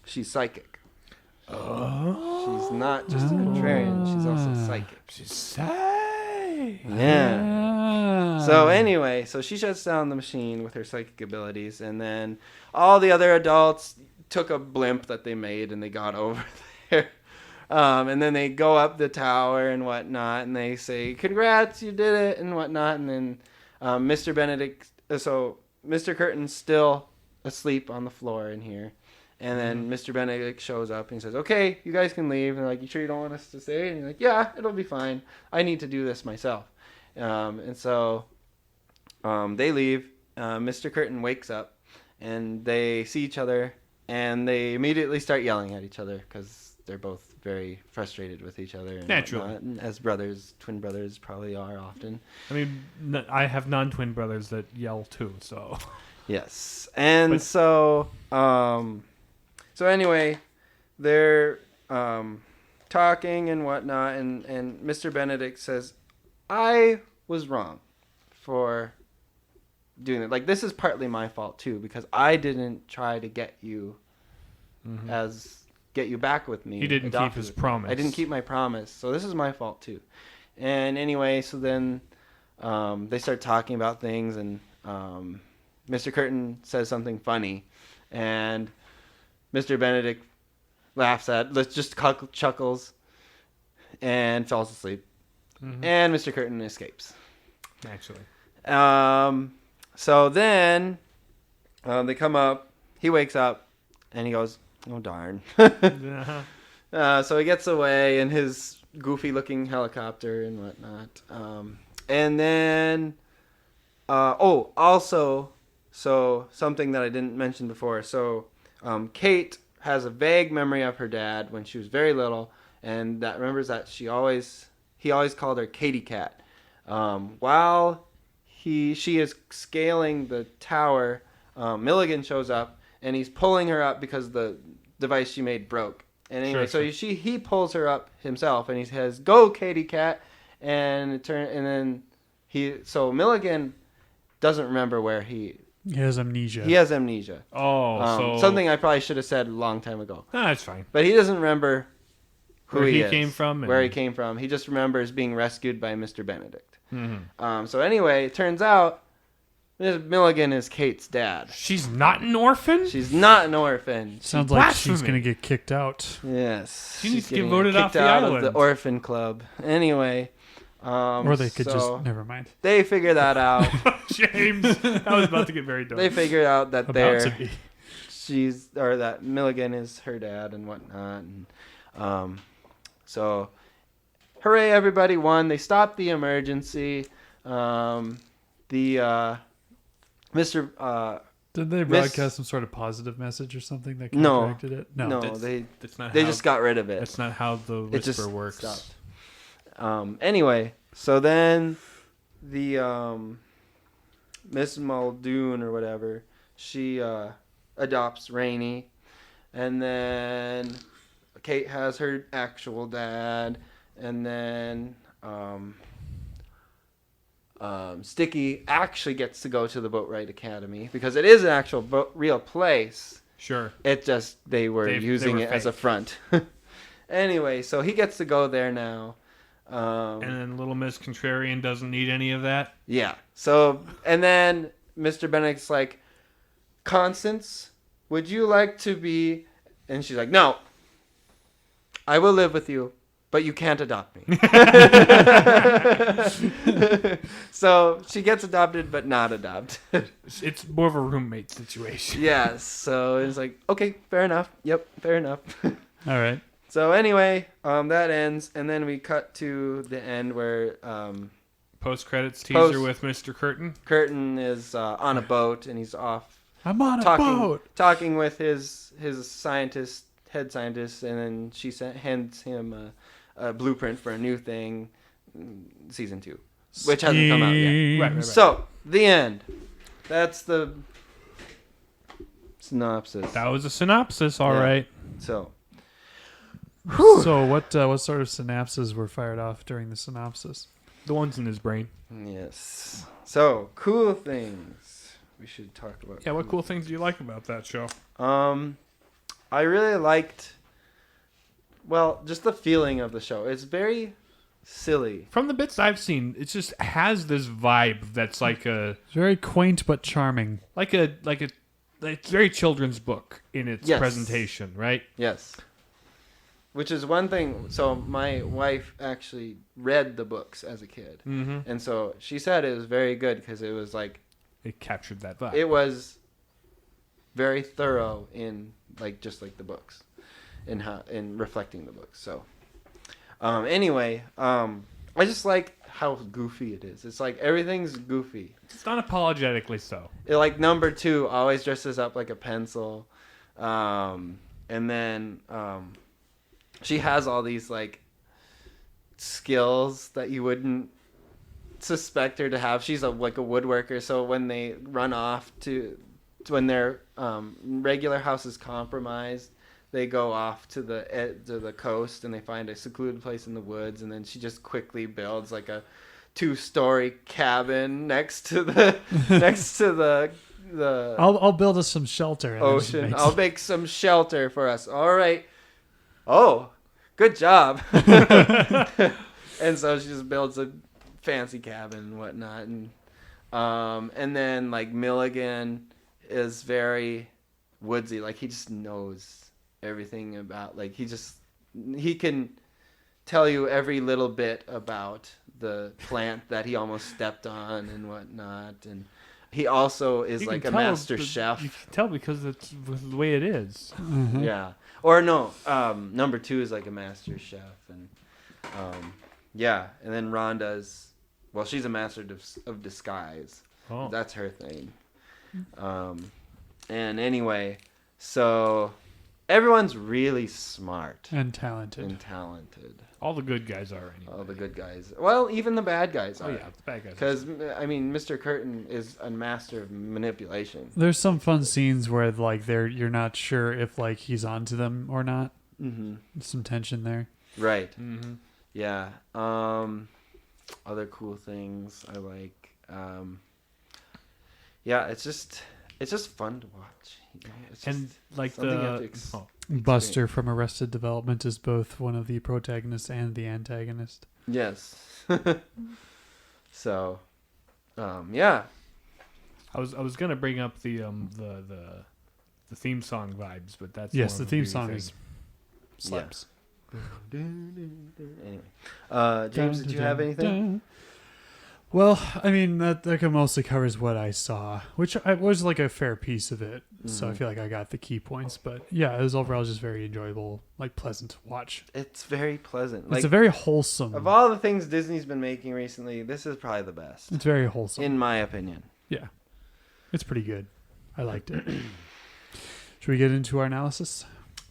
she's psychic. Oh. She's not just a contrarian. She's also psychic. She's psychic. Yeah. So anyway, so she shuts down the machine with her psychic abilities, and then all the other adults took a blimp that they made and they got over there. And then they go up the tower and whatnot, and they say, congrats, you did it, and whatnot. And then Mr. Curtin's still asleep on the floor in here. And then Mr. Benedict shows up and he says, okay, you guys can leave. And they're like, you sure you don't want us to stay? And he's like, yeah, it'll be fine. I need to do this myself. And so they leave. Mr. Curtin wakes up, and they see each other, and they immediately start yelling at each other because they're both very frustrated with each other. And naturally. whatnot. As brothers, twin brothers probably are often. I mean, I have non-twin brothers that yell too, so. Yes. And so anyway, they're talking and whatnot, and Mr. Benedict says, I was wrong for doing it. Like, this is partly my fault too, because I didn't try to get you back with me. He didn't keep his promise. I didn't keep my promise, so this is my fault too. And anyway, so then they start talking about things, and Mr. Curtin says something funny, and Mr. Benedict laughs chuckles, and falls asleep. And Mr. Curtin escapes. Naturally. So then they come up. He wakes up, and he goes, oh, darn. So he gets away in his goofy-looking helicopter and whatnot. And then, also, so something that I didn't mention before. So Kate has a vague memory of her dad when she was very little, and that remembers that he always called her Katie Cat. While she is scaling the tower. Milligan shows up and he's pulling her up because the device she made broke. And anyway, he pulls her up himself and he says, "Go, Katie Cat," and Milligan doesn't remember where he has amnesia. He has amnesia. Oh, something I probably should have said a long time ago. No, that's fine. But he doesn't remember where he came from. Where he came from. He just remembers being rescued by Mr. Benedict. Mm-hmm. So anyway, it turns out Milligan is Kate's dad. She's not an orphan? She's not an orphan. Sounds like she's going to get kicked out. Yes. She needs to get voted off the island. Of the orphan club. Anyway. Or they could just... Never mind. They figure that out. James. I was about to get very dark. They figure out that that Milligan is her dad and whatnot. And, so, hooray, everybody won. They stopped the emergency. Did they broadcast some sort of positive message or something that counteracted it? No, they just got rid of it. That's not how the whisper works. Stopped. Anyway, so then the Miss Muldoon or whatever, she adopts Rainey, and then Kate has her actual dad, and then Sticky actually gets to go to the Boatwright Academy because it is an actual real place. Sure. It just they were using it as a front. Anyway, so he gets to go there now. And then Little Miss Contrarian doesn't need any of that. Yeah. So, and then Mr. Benedict's like, "Constance, would you like to be?" And she's like, "No. I will live with you, but you can't adopt me." So she gets adopted, but not adopted. It's more of a roommate situation. Yes. So it's like, okay, fair enough. Yep, fair enough. All right. So anyway, that ends, and then we cut to the end where post-credits teaser with Mr. Curtin. Curtin is on a boat, and he's off. I'm on a boat. Talking with his head scientist, and then she hands him a blueprint for a new thing, season 2, which hasn't come out yet. Right. So, the end. That's the synopsis. That was a synopsis, all right. So... So what sort of synapses were fired off during the synopsis? The ones in his brain. Yes. So, cool things we should talk about. Yeah, what cool things do you like about that show? I really liked, just the feeling of the show. It's very silly. From the bits I've seen, it just has this vibe that's like it's very quaint but charming. It's very children's book in its presentation, right? Yes. Which is one thing. So my wife actually read the books as a kid. Mm-hmm. And so she said it was very good because it was like... It captured that vibe. It was very thorough in just like the books. In reflecting the books. So anyway, I just like how goofy it is. It's like everything's goofy. It's not apologetically so. Like number 2 always dresses up like a pencil. And then... she has all these skills that you wouldn't suspect her to have. She's a woodworker, so when they run off when their regular house is compromised, they go off to the coast and they find a secluded place in the woods, and then she just quickly builds a 2-story cabin next to the I'll build us some shelter. Ocean. I'll make some shelter for us. All right. Oh, good job. And so she just builds a fancy cabin and whatnot. And then Milligan is very woodsy. He just knows everything about, he can tell you every little bit about the plant that he almost stepped on and whatnot. And he also is a master chef. You can tell because it's the way it is. Mm-hmm. Yeah. Or no, number 2 is a master chef, and and then Rhonda's, she's a master of disguise. Oh. That's her thing. And anyway, so Everyone's really smart And talented. and talented. All the good guys are anyway. All the good guys. Well, even the bad guys Oh are. yeah, the bad guys. Because, I mean, Mr. Curtin is a master of manipulation. There's some fun scenes where like you're not sure if like he's onto them or not. Mm-hmm. Some tension there. Right. Mm-hmm. Yeah. Other cool things I like. Yeah, it's just fun to watch. You know? It's just And like something you have the to Buster from Arrested Development is both one of the protagonists and the antagonist. Yes. So, yeah. I was gonna bring up the theme song vibes, but that's Yes, more the of a theme beauty song thing. is slaps. Anyway, James, did you have anything? Well, I mean that mostly covers what I saw, which was like a fair piece of it. So I feel like I got the key points. But yeah, it was overall just very enjoyable, like pleasant to watch. It's very pleasant. It's a very wholesome. Of all the things Disney's been making recently, this is probably the best, It's very wholesome. in my opinion. Yeah, it's pretty good. I liked it. Should we get into our analysis?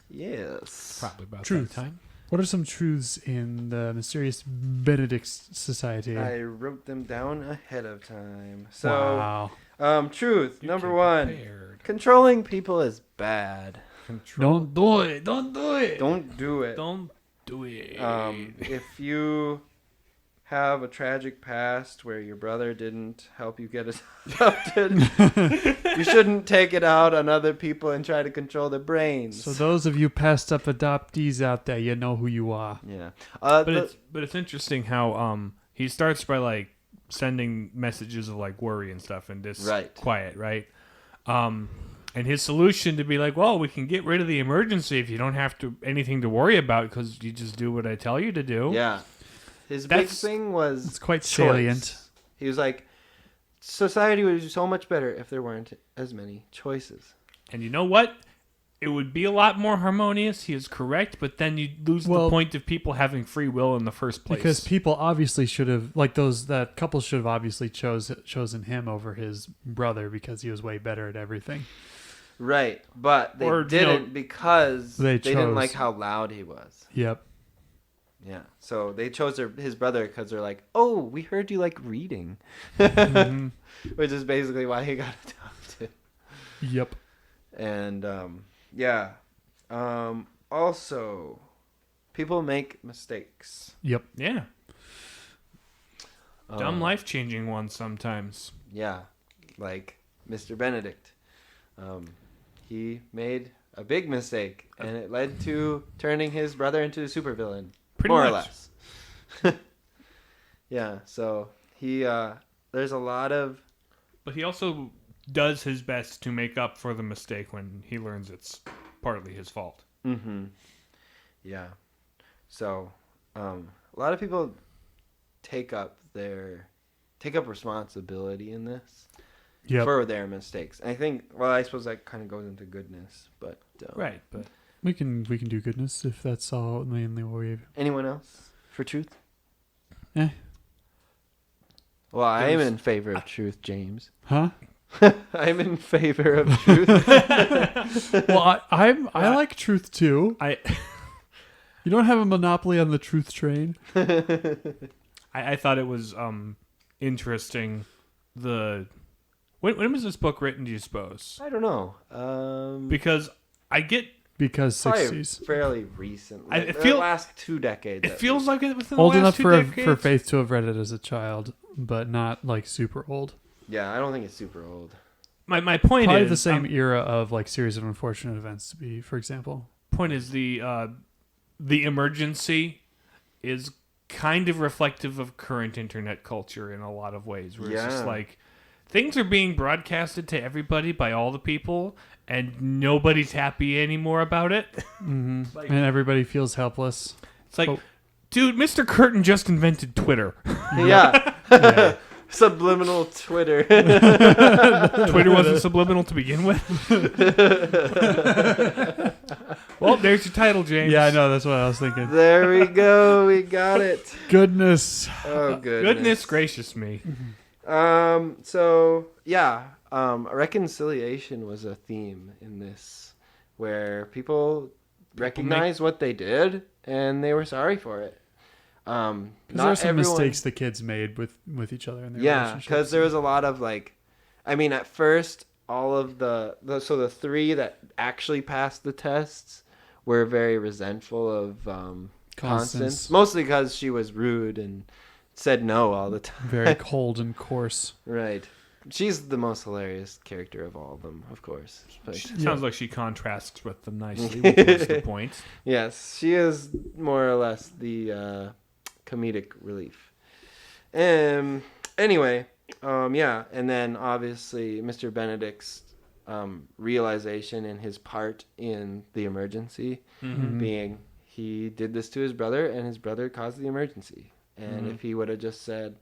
Yes. Probably about Truth. that time. What are some truths in the Mysterious Benedict Society? I wrote them down ahead of time. So, Wow. truth You number came 1: prepared. controlling people is bad. Control. Don't do it. Don't do it. Don't do it. Don't do it. If you have a tragic past where your brother didn't help you get adopted, you shouldn't take it out on other people and try to control their brains. So those of you passed up adoptees out there, you know who you are. Yeah. but it's interesting how he starts by like sending messages of like worry and stuff and disquiet, right? And his solution to be like, well, we can get rid of the emergency if you don't have anything to worry about because you just do what I tell you to do. Yeah. His big thing was It's quite choice. salient. He was like, society would be so much better if there weren't as many choices. And you know what? It would be a lot more harmonious. He is correct, but then you lose the point of people having free will in the first place. Because people obviously should have, like that couple should have obviously chosen him over his brother because he was way better at everything. Right, but they didn't because they didn't like how loud he was. Yep. Yeah, so they chose his brother because they're like, oh, we heard you like reading. Which is basically why he got adopted. Yep. And, yeah. Also, people make mistakes. Yep. Yeah. Dumb life-changing ones sometimes. Yeah, like Mr. Benedict. He made a big mistake, and it led to turning his brother into a supervillain. Pretty more much. or less. Yeah, so he there's a lot of... But he also does his best to make up for the mistake when he learns it's partly his fault. Mm-hmm. Yeah. So, a lot of people take up responsibility in this for their mistakes. I think, well, I suppose that kind of goes into goodness, but... Right, but... We can do goodness if that's all mainly what we... Anyone else for truth? Eh. Well, I am in favor of truth, James. Huh? I'm in favor of truth. Well, I like truth too. You don't have a monopoly on the truth train. I thought it was interesting. When was this book written, do you suppose? I don't know. Because Because probably 60s. fairly recent. I The feel- last 2 decades. It feels like it within Old the enough last for 2 decades. for Faith to have read it as a child, but not like super old. Yeah, I don't think it's super old. My point Probably is the same era of like series of unfortunate events to be, for example. Point is the emergency is kind of reflective of current internet culture in a lot of ways. Where it's just like things are being broadcasted to everybody by all the people, and nobody's happy anymore about it. Mm-hmm. And everybody feels helpless. It's like, dude, Mr. Curtin just invented Twitter. Yeah. Subliminal Twitter. Twitter wasn't subliminal to begin with. Well, there's your title, James. Yeah, I know. That's what I was thinking. There we go. We got it. Goodness. Oh, goodness. Goodness gracious me. So, yeah. Reconciliation was a theme in this where people recognize what they did and they were sorry for it. Because there are some mistakes the kids made with each other in their relationships. Because there was a lot of like, I mean, at first, all of the 3 that actually passed the tests were very resentful of Constance, mostly because she was rude and said no all the time. Very cold and coarse. Right. She's the most hilarious character of all of them, of course. But, Sounds like she contrasts with them nicely, which was the point. yes, she is more or less the comedic relief. Anyway, and then obviously Mr. Benedict's realization and his part in the emergency being he did this to his brother and his brother caused the emergency. And if he would have just said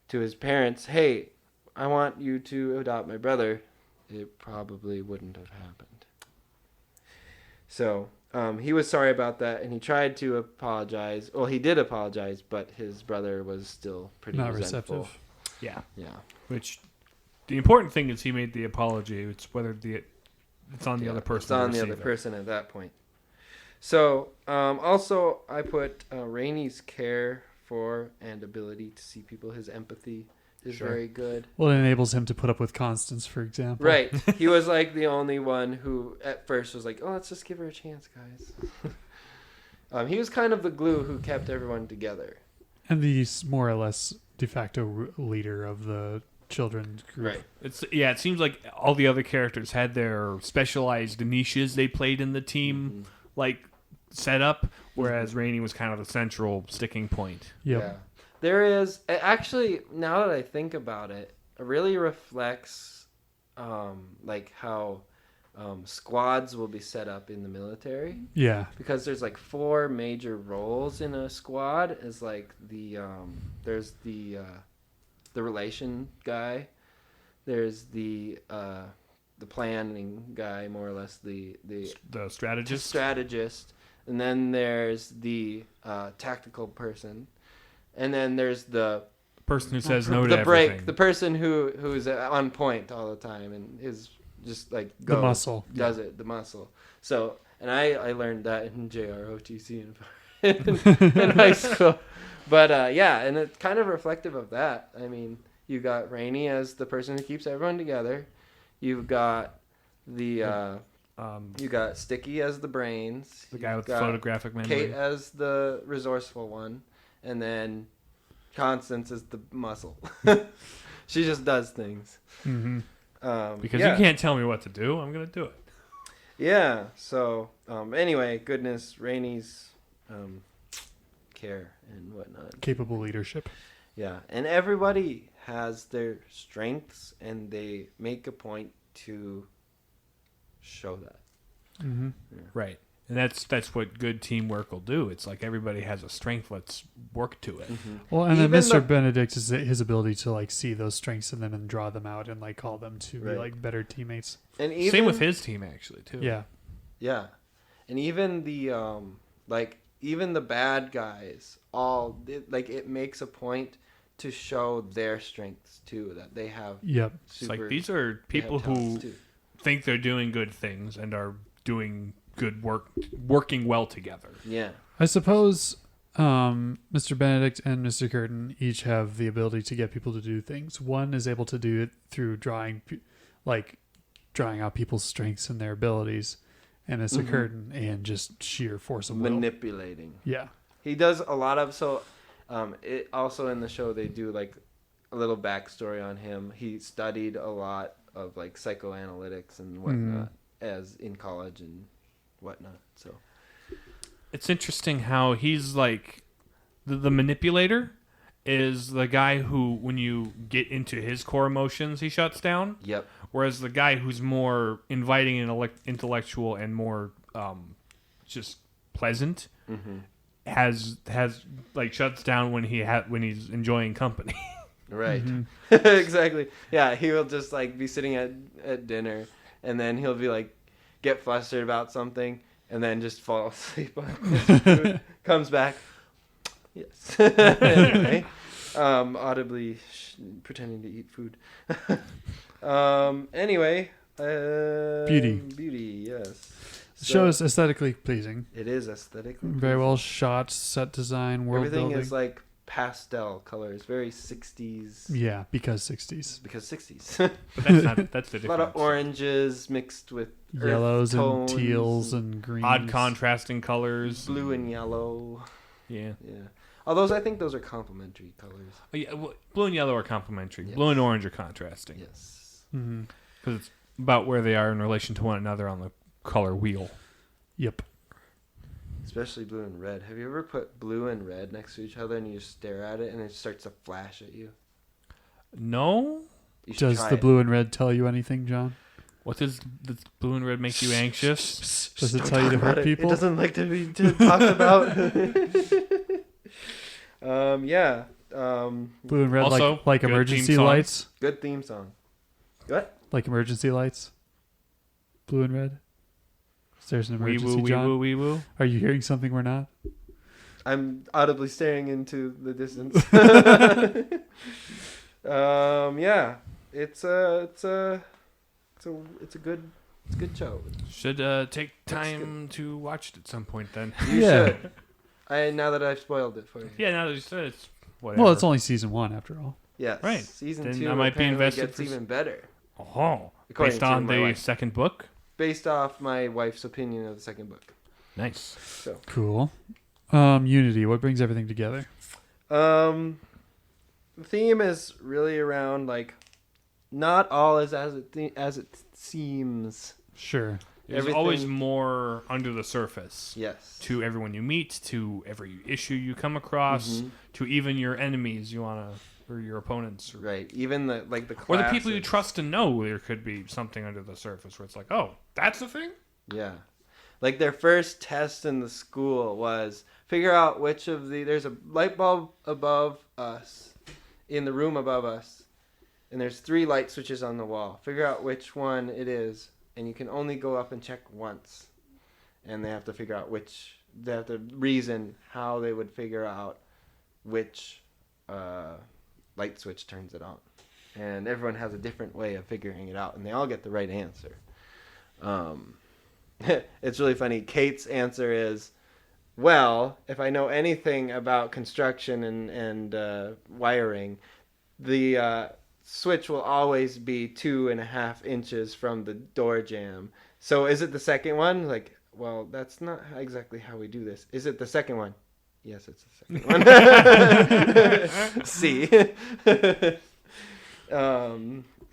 to his parents, hey, I want you to adopt my brother, it probably wouldn't have happened. So he was sorry about that, and he tried to apologize. Well, he did apologize, but his brother was still pretty Not resentful. receptive. Yeah. Yeah. Which the important thing is he made the apology. It's whether it's on the other person. It's on the other person at that point. So also I put Rainey's care for and ability to see people, his empathy is very good. Well, it enables him to put up with Constance, for example. Right. He was like the only one who at first was like, oh, let's just give her a chance, guys. He was kind of the glue who kept everyone together. And the more or less de facto leader of the children's group. Right. It seems like all the other characters had their specialized niches they played in the team, like setup, whereas Rainey was kind of the central sticking point. Yep. Yeah. There is actually, now that I think about it, it really reflects like how squads will be set up in the military. Yeah. Because there's like 4 major roles in a squad. Is like there's the relation guy, there's the planning guy, more or less the strategist, and then there's the tactical person. And then there's the person who says no to everything. The person who's on point all the time and is just like goes, the muscle does it, the muscle. So, and I learned that in JROTC in high school. But and it's kind of reflective of that. I mean, you got Rainey as the person who keeps everyone together. You've got the you got Sticky as the brains. The guy with the photographic memory. Kate as the resourceful one. And then Constance is the muscle. She just does things. Mm-hmm. Because you can't tell me what to do. I'm going to do it. Yeah. So, anyway, goodness, Rainey's care and whatnot. Capable leadership. Yeah. And everybody has their strengths, and they make a point to show that. Mm-hmm. Yeah. Right. And that's what good teamwork will do. It's like everybody has a strength. Let's work to it. Mm-hmm. Well, and then Mr. Benedict is his ability to like see those strengths in them and draw them out and like call them to be like better teammates. And even, same with his team actually too. Yeah. Yeah. And even the even the bad guys it makes a point to show their strengths too, that they have. Yep. It's like these are people who think they're doing good things and are doing good work, working well together. Yeah. I suppose Mr. Benedict and Mr. Curtin each have the ability to get people to do things. One is able to do it through drawing out people's strengths and their abilities, and Mr. Curtin and just sheer force of will. Manipulating. Yeah. He does a lot of it also in the show they do like a little backstory on him. He studied a lot of like psychoanalytics and whatnot as in college and whatnot. So it's interesting how he's like the manipulator is the guy who, when you get into his core emotions, he shuts down. Yep. Whereas the guy who's more inviting and intellectual and more just pleasant has like shuts down when he's enjoying company. Right. Exactly. Yeah, he will just like be sitting at dinner, and then he'll be like get flustered about something, and then just fall asleep on his food. Comes back. Yes. Anyway, audibly pretending to eat food. Anyway, Beauty, yes. The show is aesthetically pleasing. It is aesthetically Very well shot, set design, world Everything building. is like pastel colors, very 60s. Yeah, because 60s. Because 60s. But that's not. That's the A difference. lot of oranges mixed with Yellows earth and tones teals and greens. Odd contrasting colors. blue and yellow. Yeah. Yeah. Although I think those are complementary colors. Oh, yeah, well, blue and yellow are complementary. Yes. Blue and orange are contrasting. Yes. Mm-hmm. Because it's about where they are in relation to one another on the color wheel. Yep. Especially blue and red. Have you ever put blue and red next to each other and you just stare at it and it starts to flash at you? No? You should Does try the it. blue and red tell you anything, John? What does the blue and red make you anxious? Does it Don't tell you to talk about hurt it. people? It doesn't like to be talked about. Yeah. Blue and red Also, like good emergency theme song. lights? Good theme song. What? Like emergency lights? Blue and red? There's an Wee emergency, woo, wee John? woo, wee woo. Are you hearing something we're not? I'm audibly staring into the distance. Yeah. It's a good show. Should take time to watch it at some point then. You Yeah. should. Now that I've spoiled it for you. Yeah, now that you said it's whatever. Well, it's only season 1 after all. Yes. Right. Season Then 2 I might be apparently invested gets for even better. Oh, According based to on my the wife. second book? Based off my wife's opinion of the second book. Nice. So, Cool. Unity, what brings everything together? the theme is really around like not all is as it seems. Sure. There's Everything- always more under the surface. Yes. To everyone you meet, to every issue you come across, Mhm. to even your enemies you want to, or your opponents. Right. Even the Or the classics. people you trust and know, there could be something under the surface where it's like, oh, that's a thing? Yeah. Like their first test in the school was figure out which of there's a light bulb above us in the room above us. And there's 3 light switches on the wall. Figure out which one it is. And you can only go up and check once. And they have to figure out they have to reason how they would figure out which light switch turns it on. And everyone has a different way of figuring it out. And they all get the right answer. It's really funny. Kate's answer is, well, if I know anything about construction and wiring, the switch will always be 2.5 inches from the door jamb. So is it the second one? Like, well, that's not exactly how we do this. Is it the second one? Yes, it's the second one. See.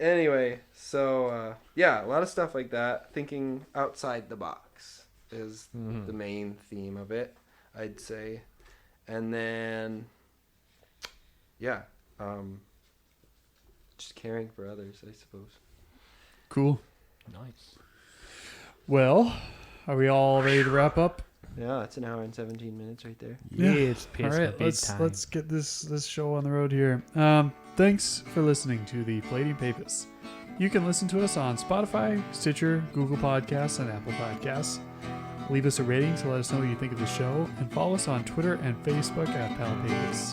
Anyway, so yeah, a lot of stuff like that. Thinking outside the box is the main theme of it, I'd say. And then, yeah, just caring for others, I suppose. Cool. Nice. Well, are we all ready to wrap up? Yeah, it's 1 hour and 17 minutes right there. Yeah. It's All right, let's get this show on the road here. Thanks for listening to the Palladium Papists. You can listen to us on Spotify, Stitcher, Google Podcasts, and Apple Podcasts. Leave us a rating to let us know what you think of the show, and follow us on Twitter and Facebook at Pal Papists.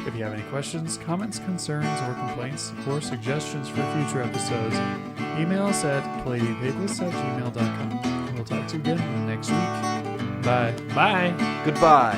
If you have any questions, comments, concerns, or complaints, or suggestions for future episodes, email us at palladiumpapists@gmail.com. We'll talk to you again next week. Bye. Bye. Goodbye.